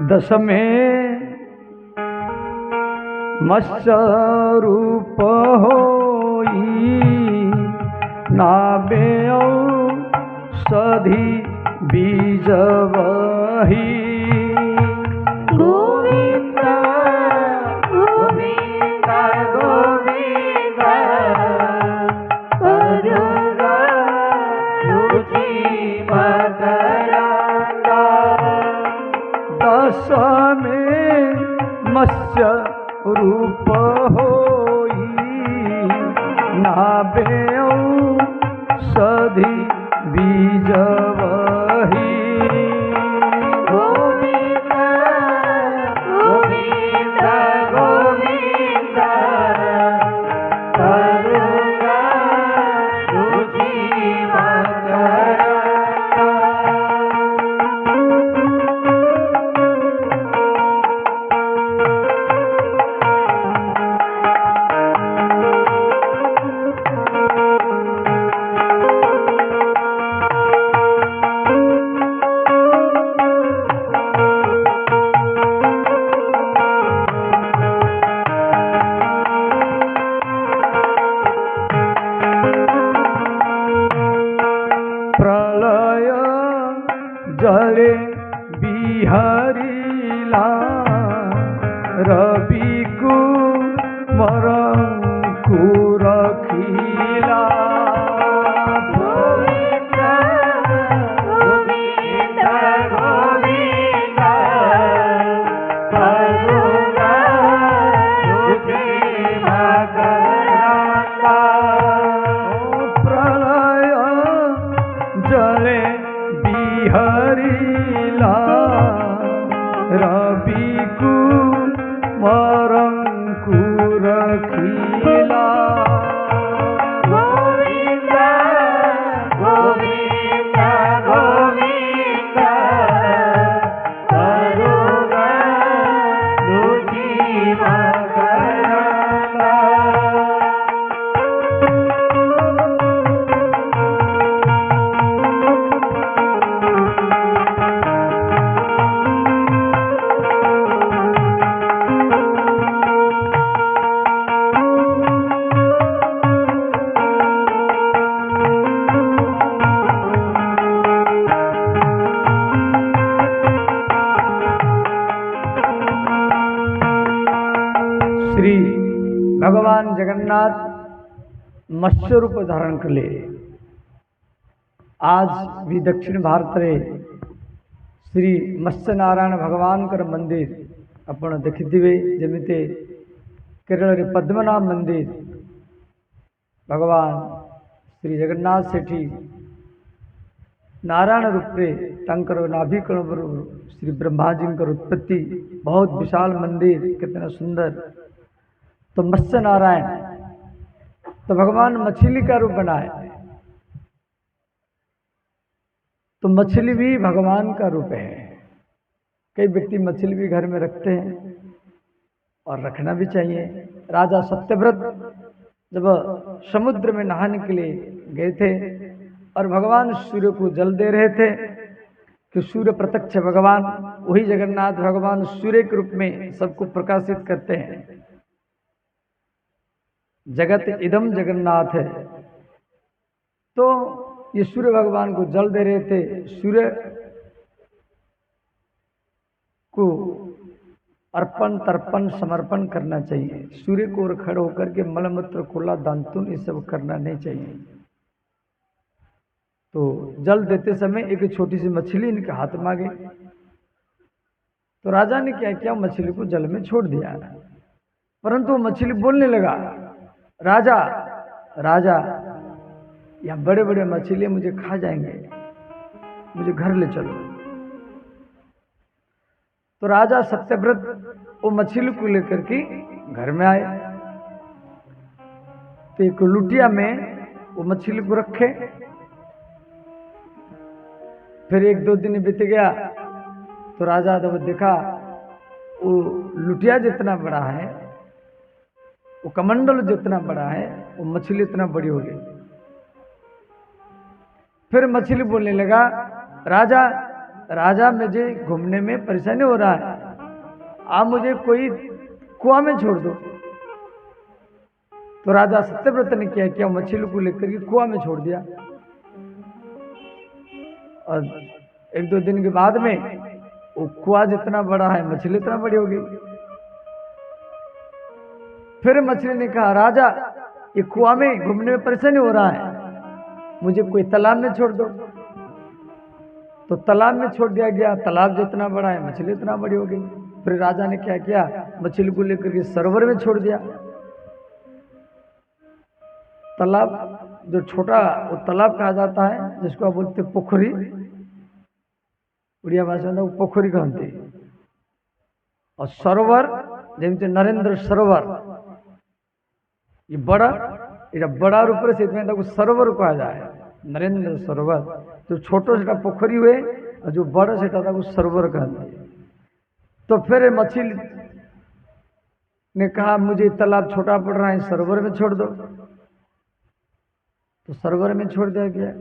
दशमे मत्स्य रूप होई, नाभे औषधि बीज वही। गोविंद गोविंद गोविंद करुणा रुचि मकरंदा। दशमे मत्स्य रूप होई, नाभे औषधि बीज वही। गोविंद गोविंद गोविंद करुणा रुचि मकरंदा। जले बिहारीला रवि कुमार को रखिला गोविंद गोविंद गोविंद करुणा तुझे मकरंदा प्रलय जले बिहारीला रवि कुमार को रखिला गोविंद गोविंद गोविंद करुणा तुझे मकरंदा श्री भगवान जगन्नाथ मत्स्य रूप धारण कले आज भी दक्षिण भारत रे श्री मत्स्य नारायण भगवान कर मंदिर अपन देखिथिबे जेमिते केरल रे पद्मनाभ मंदिर भगवान श्री जगन्नाथ सेठी नारायण रूप रे तंकर नाभि कमल श्री ब्रह्मा जी कर उत्पत्ति बहुत विशाल मंदिर कितना सुंदर। तो मत्स्य नारायण तो भगवान मछली का रूप बनाए, तो मछली भी भगवान का रूप है। कई व्यक्ति मछली भी घर में रखते हैं और रखना भी चाहिए। राजा सत्यव्रत जब समुद्र में नहाने के लिए गए थे और भगवान सूर्य को जल दे रहे थे कि सूर्य प्रत्यक्ष भगवान, वही जगन्नाथ भगवान सूर्य के रूप में सबको प्रकाशित करते हैं। जगत इदम जगन्नाथ है, तो ये सूर्य भगवान को जल दे रहे थे। सूर्य को अर्पण तर्पण समर्पण करना चाहिए। सूर्य को ओर खड़े होकर के मलमूत्र कोला दांतुन ये सब करना नहीं चाहिए। तो जल देते समय एक छोटी सी मछली इनके हाथ में आ गई, तो राजा ने क्या किया, मछली को जल में छोड़ दिया। परंतु मछली बोलने लगा, राजा राजा यहाँ बड़े बड़े मछली मुझे खा जाएंगे, मुझे घर ले चलो। तो राजा सत्यव्रत वो मछली को लेकर के घर में आए, तो एक लुटिया में वो मछली को रखे। फिर एक दो दिन बीत गया, तो राजा जब देखा वो लुटिया जितना बड़ा है, वो कमंडल जितना बड़ा है, वो मछली इतना बड़ी हो गई। फिर मछली बोलने लगा, राजा राजा मुझे घूमने में परेशानी हो रहा है, आप मुझे कोई कुआं में छोड़ दो। तो राजा सत्यव्रत ने क्या किया, मछली को लेकर के कुआं में छोड़ दिया। और एक दो दिन के बाद में वो कुआं जितना बड़ा है, मछली इतना बड़ी हो गई। फिर मछली ने कहा, राजा ये कुआं में घूमने में परेशानी हो रहा है, मुझे कोई तालाब में छोड़ दो। तो तालाब में छोड़ दिया गया। तालाब जितना बड़ा है, मछली इतना बड़ी हो गई। फिर राजा ने क्या किया, मछली को लेकर के सरोवर में छोड़ दिया। तालाब जो छोटा, वो तालाब कहा जाता है, जिसको आप बोलते पोखरी, उड़िया भाषा में वो पोखरी कहते। और सरोवर जैसे नरेंद्र सरोवर, ये बड़ा रूप से सरोवर कहा जाए, नरेंद्र सरोवर। जो छोटो सेटा पोखरी हुए और जो बड़ा सेटा था वो सरोवर कहते। तो फिर मछली ने कहा, मुझे तालाब छोटा पड़ रहा है, सरोवर में छोड़ दो। तो सरोवर में छोड़ दिया गया।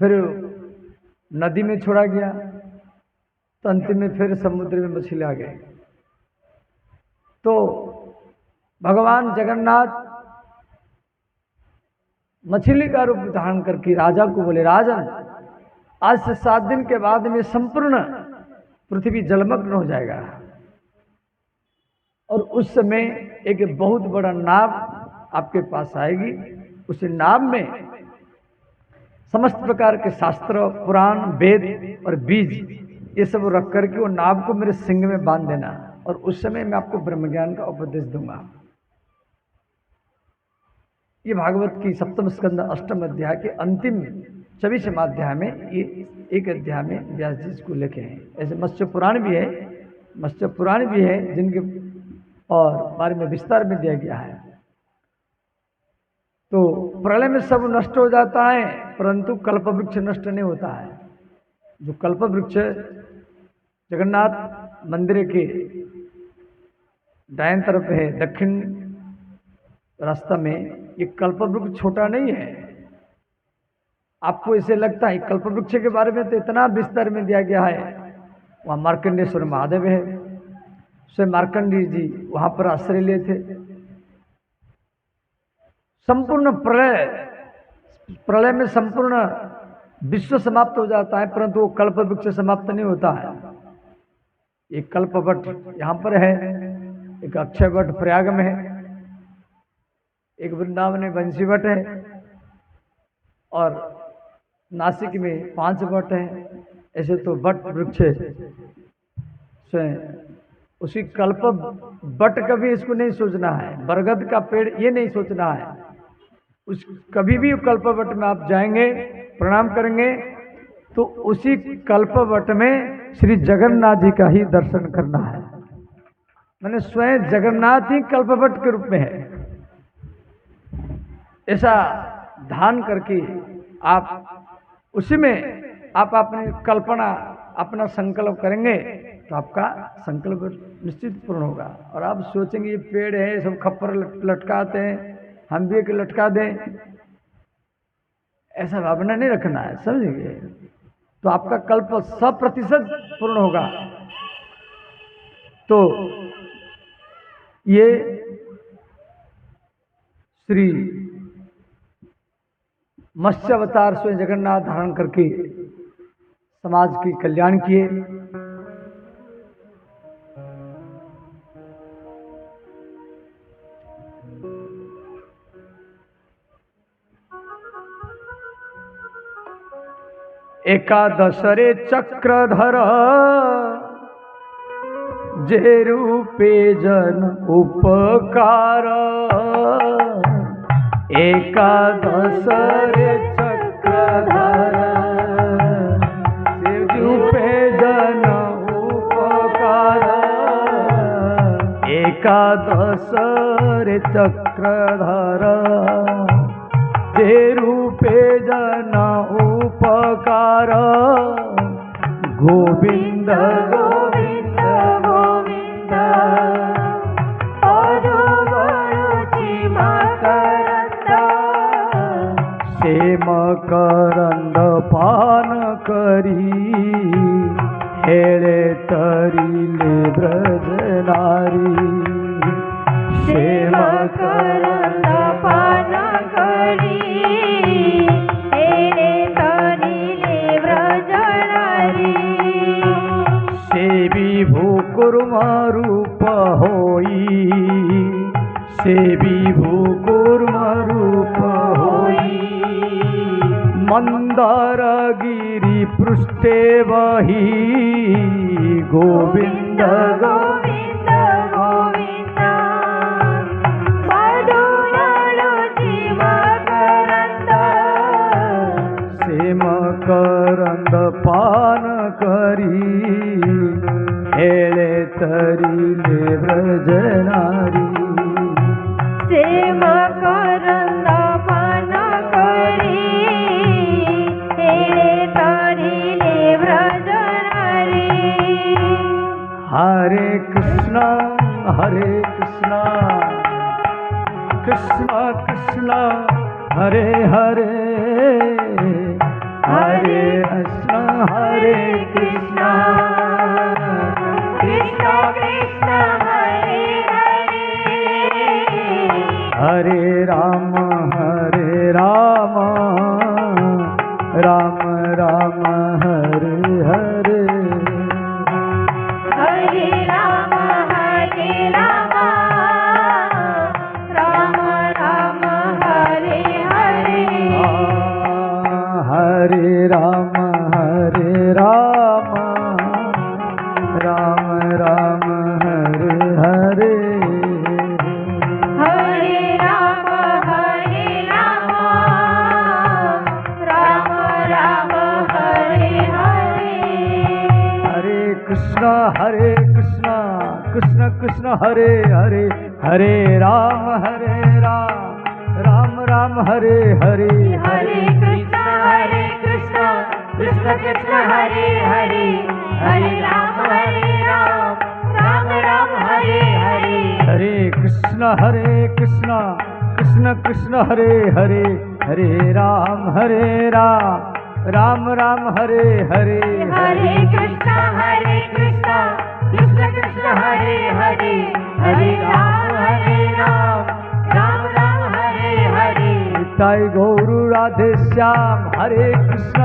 फिर नदी में छोड़ा गया, तो अंतिम में फिर समुद्र में मछली आ गई। तो भगवान जगन्नाथ मछली का रूप धारण करके राजा को बोले, राजन आज से 7 दिन के बाद में संपूर्ण पृथ्वी जलमग्न हो जाएगा और उस समय एक बहुत बड़ा नाव आपके पास आएगी। उस नाव में समस्त प्रकार के शास्त्र, पुराण, वेद और बीज ये सब रख करके वो नाव को मेरे सिंग में बांध देना और उस समय मैं आपको ब्रह्म ज्ञान का उपदेश दूंगा। ये भागवत की 7वें स्कंद 8वें अध्याय के अंतिम 24वें अध्याय में ये एक अध्याय में व्यास जी इसको लिखे हैं। ऐसे मत्स्य पुराण भी है जिनके और बारे में विस्तार में दिया गया है। तो प्रलय में सब नष्ट हो जाता है परंतु कल्प वृक्ष नष्ट नहीं होता है। जो कल्प वृक्ष जगन्नाथ मंदिर के दाएं तरफ है, दक्षिण रास्ता में, ये कल्प वृक्ष छोटा नहीं है। आपको ऐसे लगता है कल्प वृक्ष के बारे में तो इतना विस्तार में दिया गया है। वहाँ मार्कंडेश्वर महादेव है, स्वयं मार्कंडेय जी वहाँ पर आश्रय लिए थे। संपूर्ण प्रलय में संपूर्ण विश्व समाप्त हो जाता है परंतु वो कल्प वृक्ष समाप्त नहीं होता है। एक कल्प वट यहाँ पर है, एक अक्षय वट प्रयाग में है, एक वृंदावन में बंसी वट है और नासिक में 5 वट है। ऐसे तो वट वृक्ष स्वयं उसी कल्प वट कभी इसको नहीं सोचना है। बरगद का पेड़ ये नहीं सोचना है। उस कभी भी कल्पवट में आप जाएंगे, प्रणाम करेंगे तो उसी कल्पवट में श्री जगन्नाथ जी का ही दर्शन करना है। मैंने स्वयं जगन्नाथ ही कल्पवट के रूप में है। ऐसा ध्यान करके आप उसी में आप अपनी कल्पना, अपना संकल्प करेंगे तो आपका संकल्प निश्चित पूर्ण होगा। और आप सोचेंगे ये पेड़ है, सब खप्पर लटकाते हैं, हम भी एक लटका दें, ऐसा भावना नहीं रखना है, समझिए। तो आपका कल्प 100% पूर्ण होगा। तो ये श्री मत्स्य अवतार स्वयं जगन्नाथ धारण करके समाज की कल्याण किए। एकादश रे चक्रधर जे रूपे जन उपकार। एकादश रे चक्रधर जे रूपे जन उपकार। एकादश रे चक्रधर जे रूपे जन उपकार। गोविंद गोविंद गोविंद सेम करंद पान करी हेले तरिले ब्रज नारी। सेम करंद पान करी सेवी भूकुर्म रूप होई। सेवी भूकुर्म रूप होई। मंदार गिरि पृष्ठे वही। गोविंद गोविंद गोविंद सेम करंद पान करी हेले तरिले ब्रज नारी। सेम करंद पान करी हेले तरिले ब्रज नारी। हरे कृष्णा कृष्णा कृष्णा हरे हरे। हरे कृष्णा कृष्णा कृष्णा हरे हरे। हरे राम राम राम कृष्ण कृष्ण कृष्ण हरे हरे हरे राम राम राम हरे हरे हरे कृष्ण कृष्ण कृष्ण हरे हरे हरे राम राम राम हरे हरे हरे कृष्ण कृष्ण कृष्ण हरे हरे हरे राम राम राम हरे हरे हरे कृष्ण कृष्ण कृष्ण हरे हरे हरे राम राम हरे हरे निताय गौर राधे श्याम हरे कृष्ण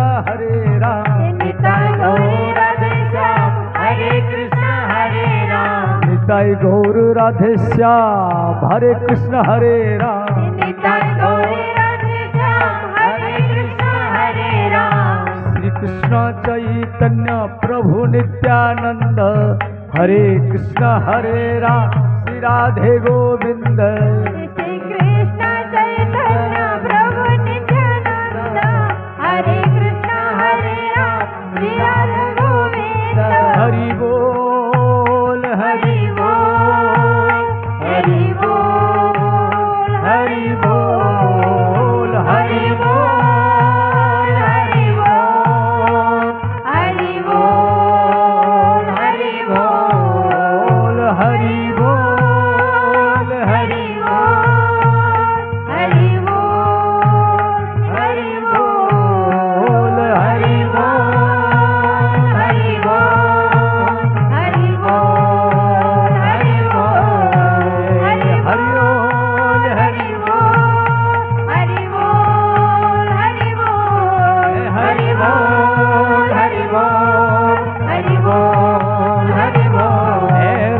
निताय गौर राधे श्याम हरे कृष्ण हरे राम निताय गौर राधे श्याम हरे कृष्ण हरे राम निताय गौर राधे श्याम हरे कृष्ण हरे राम श्री कृष्ण चैतन्य प्रभु नित्यानंद हरे कृष्ण हरे राम श्री राधे गोविंद श्री कृष्ण चैतन्य प्रभु नित्यानंद हरे कृष्ण हरे राम श्री राधे गोविंद हरि बोल हरि बोल हरि बोल हरि बोल हरि बोल हरि बोल हरि बोल हरि बोल हरि बोल हरि हरि बोल हरि बोल हरि बोल हरि बोल हरि बोल हरि बोल हरि बोल हरि बोल हरि बोल हरि बोल हरि बोल हरि बोल हरि बोल हरि बोल हरि बोल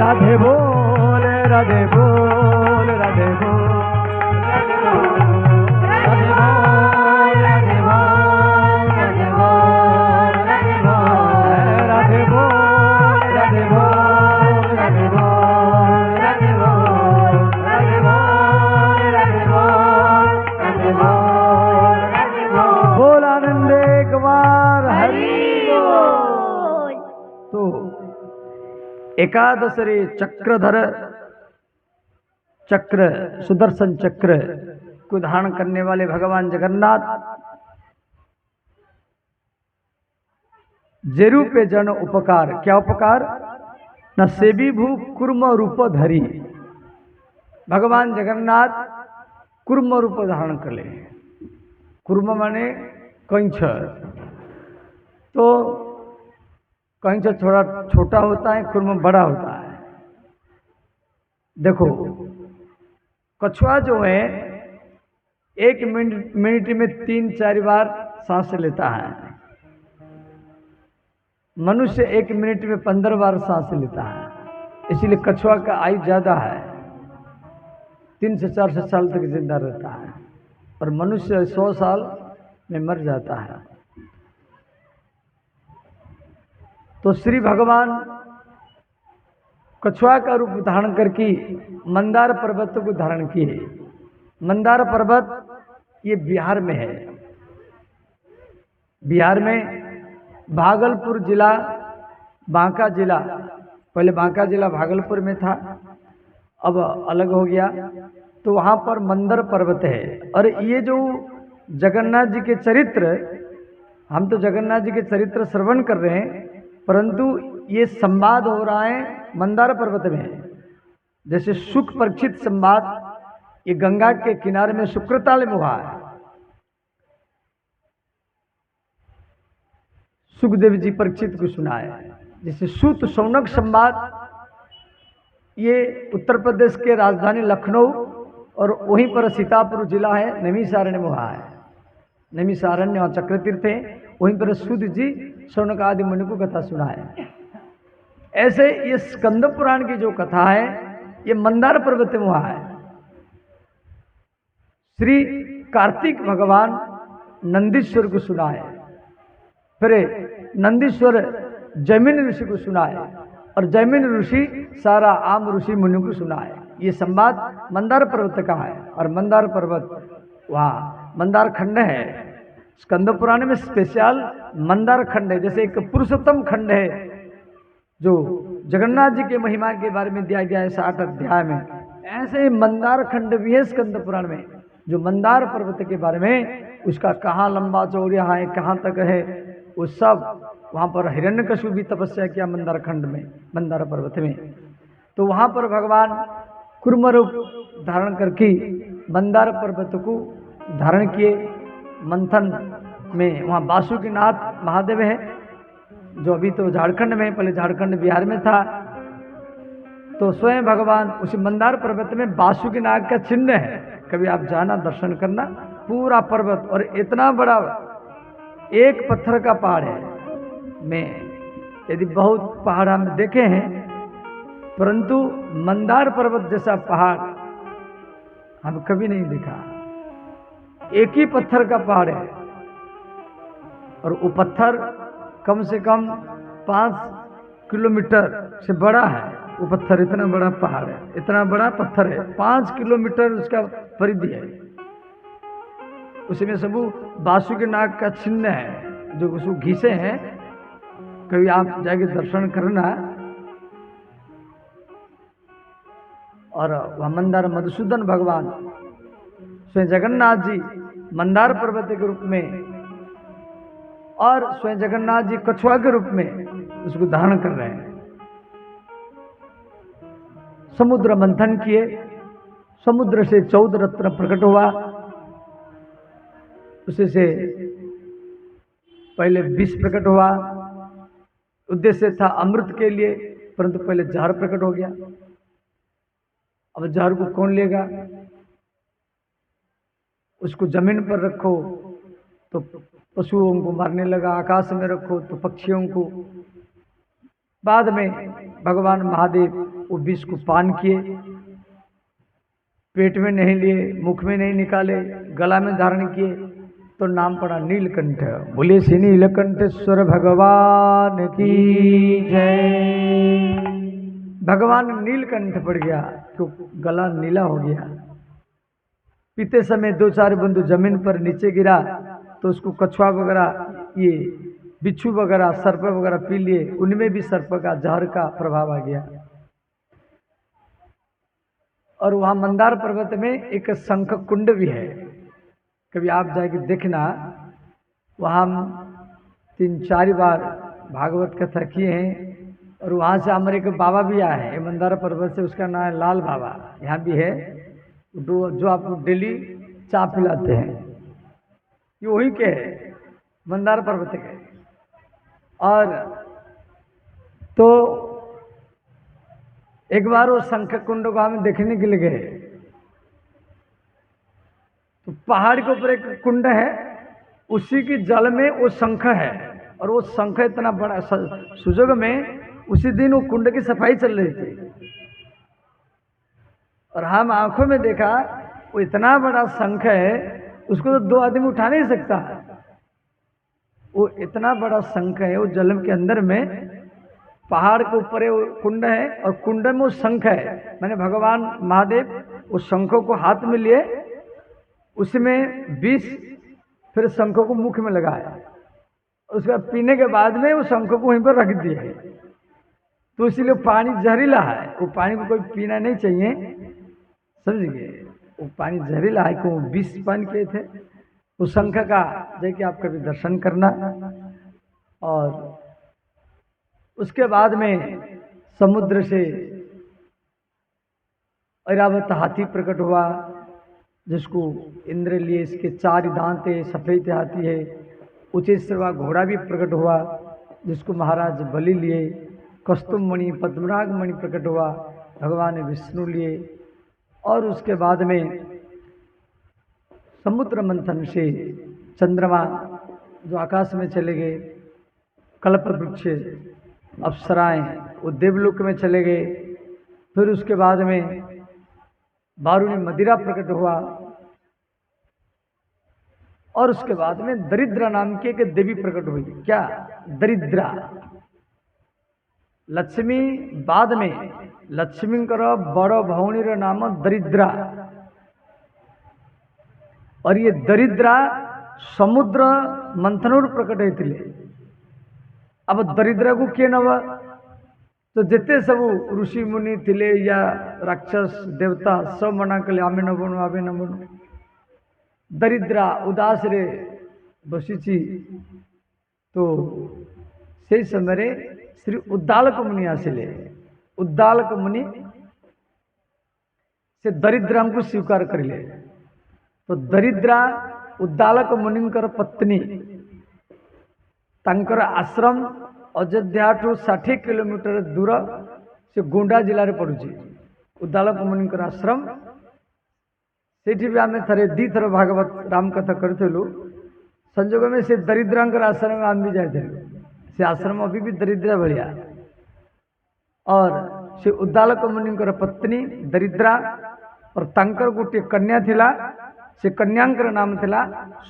राधे बोल राधे बोल राधे बोल राधे बोल राधे बोल राधे बोल राधे बोल राधे बोल राधे बोल राधे बोल राधे बोल राधे बोल राधे बोल राधे बोल राधे बोल बोल आनंदे कुमार हरि बोल तो एकादश रे चक्रधर चक्र सुदर्शन चक्र को धारण करने वाले भगवान जगन्नाथ जेरू पे जन उपकार, क्या उपकार? न सेवी भू कुर्म रूप धरी। भगवान जगन्नाथ कुर्म रूप धारण कर ले। कुर्म माने कंच। तो कंच थोड़ा छोटा होता है, कुर्म बड़ा होता है। देखो कछुआ जो है 1 मिनट में 3-4 बार सांस लेता है। मनुष्य 1 मिनट में 15 बार सांस लेता है। इसीलिए कछुआ का आयु ज्यादा है, 3 से 4 साल तक जिंदा रहता है, और मनुष्य 100 साल में मर जाता है। तो श्री भगवान कछुआ का रूप धारण करके मंदार पर्वत को धारण किए। मंदार पर्वत ये बिहार में है। बिहार में भागलपुर जिला, बांका जिला, पहले बांका जिला भागलपुर में था, अब अलग हो गया। तो वहाँ पर मंदर पर्वत है। और ये जो जगन्नाथ जी के चरित्र, हम तो जगन्नाथ जी के चरित्र श्रवण कर रहे हैं, परंतु ये संवाद हो रहा है मंदार पर्वत में। जैसे सुख परीक्षित संवाद ये गंगा के किनारे में शुक्रताल में हुआ है। सुखदेव जी परीक्षित को सुनाए। जैसे सूत शौनक संवाद ये उत्तर प्रदेश के राजधानी लखनऊ और वहीं पर सीतापुर जिला है, नैमिषारण्य में हुआ है। नैमिषारण्य और चक्र तीर्थ है, वहीं पर सूत जी शौनक आदि मुनि को कथा सुनाए। ऐसे ये स्कंद पुराण की जो कथा है ये मंदार पर्वत में हुआ है। श्री कार्तिक भगवान नंदीश्वर को सुनाए, फिर नंदीश्वर जैमिन ऋषि को सुनाए, और जैमिन ऋषि सारा आम ऋषि मुनि को सुनाए। ये संवाद मंदार पर्वत का है। और मंदार पर्वत वहाँ मंदार खंड है। स्कंद पुराण में स्पेशल मंदार खंड है। जैसे एक पुरुषोत्तम खंड है, जो जगन्नाथ जी के महिमा के बारे में दिया गया है 60 अध्याय में, ऐसे ही मंदार खंड भी है स्कंद पुराण में, जो मंदार पर्वत के बारे में, उसका कहाँ लंबा चौड़ा है, कहाँ तक है, वो सब वहाँ पर हिरण्यकशिपु भी तपस्या किया मंदार खंड में, मंदार पर्वत में। तो वहाँ पर भगवान कुर्म रूप धारण करके मंदार पर्वत को धारण किए। मंथन में वहाँ वासुकीनाथ महादेव है, जो अभी तो झारखंड में, पहले झारखंड बिहार में था। तो स्वयं भगवान उसी मंदार पर्वत में वासुकीनाथ का चिन्ह है, कभी आप जाना दर्शन करना। पूरा पर्वत, और इतना बड़ा एक पत्थर का पहाड़ है। मैं यदि बहुत पहाड़ हम देखे हैं, परंतु मंदार पर्वत जैसा पहाड़ हम कभी नहीं देखा। एक ही पत्थर का पहाड़ है, और वो पत्थर कम से कम 5 किलोमीटर से बड़ा है। वो पत्थर इतना बड़ा पहाड़ है, इतना बड़ा पत्थर है, 5 किलोमीटर उसका परिधि है। उसमें सब वासुकीनाथ का चिन्ह है, जो उसको घिसे हैं। कभी आप जाके दर्शन करना। और वह मंदार मधुसूदन भगवान स्वयं जगन्नाथ जी मंदार पर्वत के रूप में, और स्वयं जगन्नाथ जी कछुआ के रूप में उसको धारण कर रहे हैं। समुद्र मंथन किए, समुद्र से 14 रत्न प्रकट हुआ। उसी से पहले विष प्रकट हुआ, उद्देश्य था अमृत के लिए, परंतु पहले जहर प्रकट हो गया। अब जहर को कौन लेगा? उसको जमीन पर रखो तो पशुओं को मारने लगा, आकाश में रखो तो पक्षियों को। बाद में भगवान महादेव वो विष को पान किए, पेट में नहीं लिए, मुख में नहीं निकाले, गला में धारण किए, तो नाम पड़ा नीलकंठ। बोले श्री नीलकंठेश्वर भगवान की जय। भगवान नीलकंठ पड़ गया, तो गला नीला हो गया। पीते समय 2-4 बूंद जमीन पर नीचे गिरा, तो उसको कछुआ वगैरह, ये बिच्छू वगैरह, सर्प वगैरह पी लिए, उनमें भी सर्प का जहर का प्रभाव आ गया। और वहाँ मंदार पर्वत में एक शंख कुंड भी है, कभी आप जाके देखना। वहाँ हम 3-4 बार भागवत कथा किए हैं। और वहाँ से हमारे एक बाबा भी आए हैं मंदार पर्वत से, उसका नाम है लाल बाबा, यहाँ भी है, जो आपको डेली चाय पिलाते हैं। ये वही के है, मंदार पर्वत के। और तो एक बार वो शंख कुंड को हम देखने के लिए गए, तो पहाड़ के ऊपर एक कुंड है, उसी की जल में वो शंख है। और वो शंख इतना बड़ा, सुजोग में उसी दिन वो कुंड की सफाई चल रही थी, और हम आंखों में देखा वो इतना बड़ा शंख है, उसको तो 2 आदमी उठा नहीं सकता। वो इतना बड़ा शंख है, वो जल के अंदर में, पहाड़ के ऊपर है, वो कुंड है, और कुंड में वो शंख है। मैंने भगवान महादेव उस शंखों को हाथ में लिए, उसमें विष, फिर शंखों को मुख में लगाया, उसका पीने के बाद में वो शंखों को वहीं पर रख दिया है। तो इसीलिए पानी जहरीला है, वो पानी को कोई पीना नहीं चाहिए, समझ गए? वो पानी जहरीला है, क्यों? विष पान किए थे उस शंख का। देखिए आप कभी दर्शन करना। और उसके बाद में समुद्र से ऐरावत हाथी प्रकट हुआ, जिसको इंद्र लिए, इसके 4 दांत है, सफेद हाथी है। उचेश्रवा घोड़ा भी प्रकट हुआ, जिसको महाराज बलि लिए। कस्तुम मणि, पद्मराग मणि प्रकट हुआ, भगवान विष्णु लिए। और उसके बाद में समुद्र मंथन से चंद्रमा जो आकाश में चले गए, कल्प वृक्ष, अप्सराएं वो देवलोक में चले गए। फिर उसके बाद में बारूणी मदिरा प्रकट हुआ। और उसके बाद में दरिद्रा नाम की एक देवी प्रकट हुई। क्या? दरिद्रा। लक्ष्मी बाद में, लक्ष्मी बड़ भौणी नाम दरिद्रा। और ये दरिद्रा समुद्र मंथन प्रकट होते। अब दरिद्रा को किए नव तो जिते सब ऋषि मुनि थिले या राक्षस देवता सब मना कले आमे न बनु आमे न बनु दरिद्रा उदास रे बसीची तो से समय श्री उद्दालक मुनि आसिले उद्दालक मुनि से दरिद्रा को स्वीकार करिले तो दरिद्रा उद्दालक मुनिंकर पत्नी तांकर आश्रम अयोध्या ठू 60 किलोमीटर दूर से गोंडा जिले में पड़ुची उद्दालक मुनिंकर आश्रम सेठी भी आमे थरे दी थर भागवत राम कथा करथिलु संजोग में से दरिद्रांकर आश्रम में आम भी जाए से आश्रम अभी भी दरिद्रा भलिया और से उद्दालक मुनिंकर पत्नी दरिद्रा और तांकर गोटे कन्या थिला से कन्यांकर नाम थिला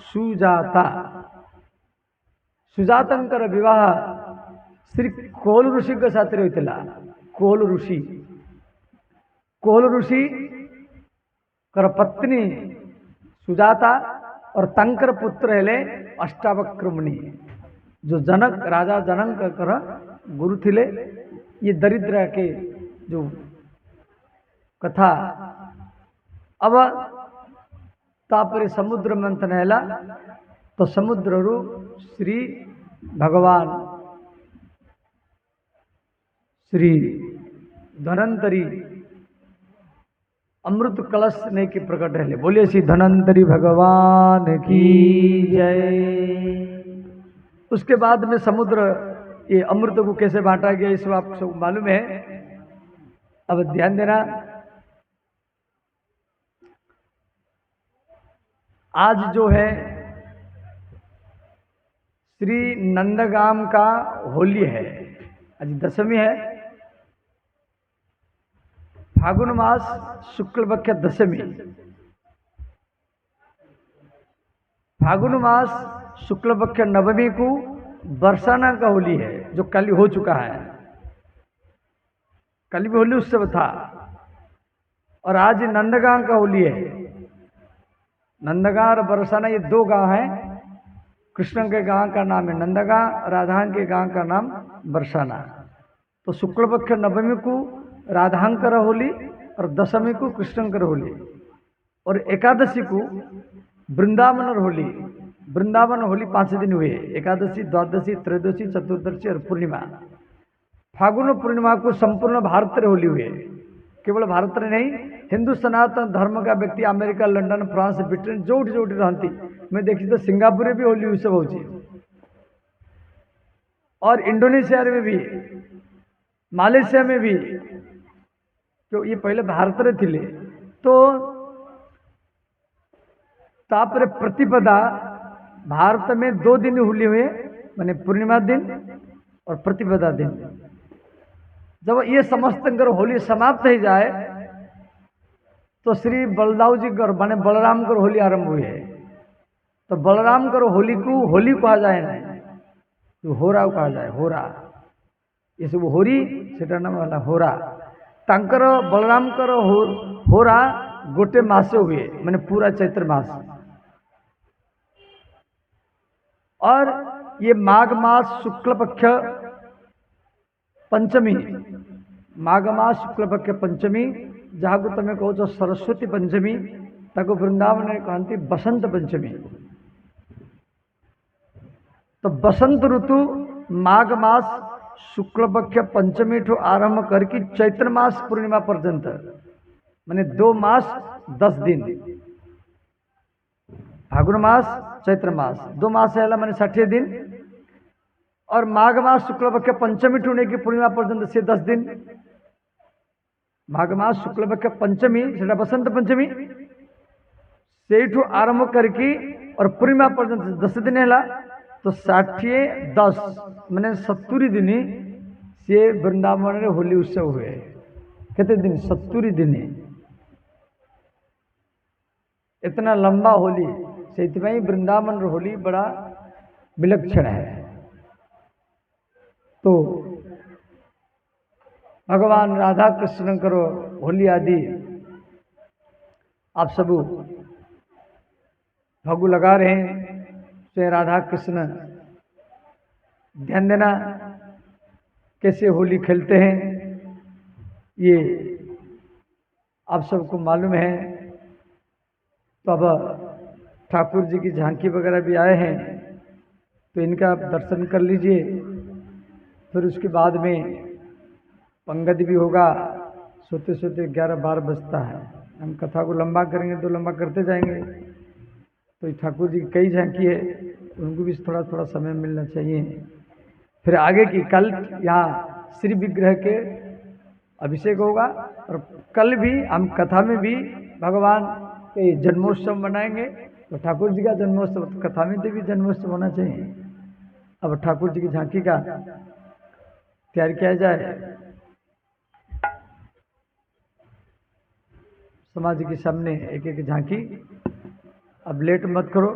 सुजाता सुजातंकर विवाह श्री कोल ऋषि के साथ होता कोल ऋषि कर पत्नी सुजाता और तंकर पुत्र हेले अष्टावक्र मुनि जो जनक राजा जनक कर गुरु थिले ये दरिद्र के जो कथा अब तापरे समुद्र मंथन हैला तो समुद्र रू श्री भगवान श्री धनंतरी अमृत कलश ने की प्रकट है बोलिए श्री धनंतरी भगवान की जय। उसके बाद में समुद्र ये अमृत को कैसे बांटा गया इस आप सब मालूम है। अब ध्यान देना आज जो है श्री नंदगाम का होली है आज दशमी है फागुन मास शुक्ल पक्ष दशमी फागुन मास शुक्ल पक्ष नवमी को बरसाना का होली है जो कल हो चुका है। कल भी होली उत्सव था और आज नंदगांव का होली है। नंदगांव और बरसाना ये दो गांव हैं। कृष्ण के गांव का नाम है नंदगांव राधान के गांव का नाम बरसाना। तो शुक्ल पक्ष नवमी को राधांकर होली और दशमी को कृष्णंकर होली और एकादशी को वृंदावन होली। वृंदावन होली 5 दिन हुए एकादशी द्वादशी त्रयोदशी चतुर्दशी और पूर्णिमा। फागुन पूर्णिमा को संपूर्ण भारत रे होली हुए केवल भारत रे नहीं हिंदू सनातन धर्म का व्यक्ति अमेरिका लंडन फ्रांस ब्रिटेन जोटी जोटी रहती मैं देखी तो सिंगापुर भी होली उत्सव होची और इंडोनेशिया में भी मालयेशिया में भी जो ये पहले भारत रे थिले तो तापर प्रतिपदा भारत में 2 दिन होली हुए माने पूर्णिमा दिन और प्रतिपदा दिन। जब ये समस्त होली समाप्त हो जाए तो श्री बलदाऊ जी कर माने बलराम कर होली आरंभ हुई है। तो बलराम कर होली को होली कहा जाए ना तो होरा कहा जाए होरा ये सब होरी सेटा नाम वाला होरा तांकर बलराम कर होरा गोटे मास हुए माने पूरा चैत्र मास और ये माघ मास शुक्ल पक्ष पंचमी माघ मास शुक्ल पक्ष पंचमी जहाँ को तमें कहो सरस्वती पंचमी ताको वृंदावन में कहती बसंत पंचमी। तो बसंत ऋतु माघ मास शुक्ल पक्ष पंचमी ठो आरंभ करके चैत्र मास पूर्णिमा पर्यंत माने 2 मास 10 दिन फागुन मास चैत्र मास 2 मास है माने 60 दिन और माघ मास शुक्ल पक्ष पंचमी ठूने की पूर्णिमा पर्यंत से 10 दिन। माघ मास शुक्ल पक्ष पंचमी से बसंत पंचमी से आरंभ करके और पूर्णिमा पर्यंत 10 दिन है तो 60 10 मैंने 70 दिन से वृंदावन में होली उत्सव हुए। कितने दिन 70 दिन इतना लंबा होली से वृंदावन होली बड़ा विलक्षण है। तो भगवान राधा कृष्ण करो होली आदि आप सब फगु लगा रहे हैं से राधा कृष्ण ध्यान देना कैसे होली खेलते हैं। ये आप सबको मालूम है। तो अब ठाकुर जी की झांकी वगैरह भी आए हैं, तो इनका आप दर्शन कर लीजिए। फिर उसके बाद में पंगत भी होगा। सोते सोते 11-12 बजता है। हम कथा को लंबा करेंगे तो लंबा करते जाएंगे। तो ठाकुर जी की कई झांकी है, उनको भी थोड़ा थोड़ा समय मिलना चाहिए। फिर आगे की कल यहाँ श्री विग्रह के अभिषेक होगा, और कल भी हम कथा में भी भगवान के जन्मोत्सव मनाएंगे। तो ठाकुर जी का जन्मोत्सव, तो कथा में तो भी जन्मोत्सव होना चाहिए। अब ठाकुर जी की झांकी का तैयार किया जाए। समाज के सामने एक एक झांकी। अब लेट मत करो।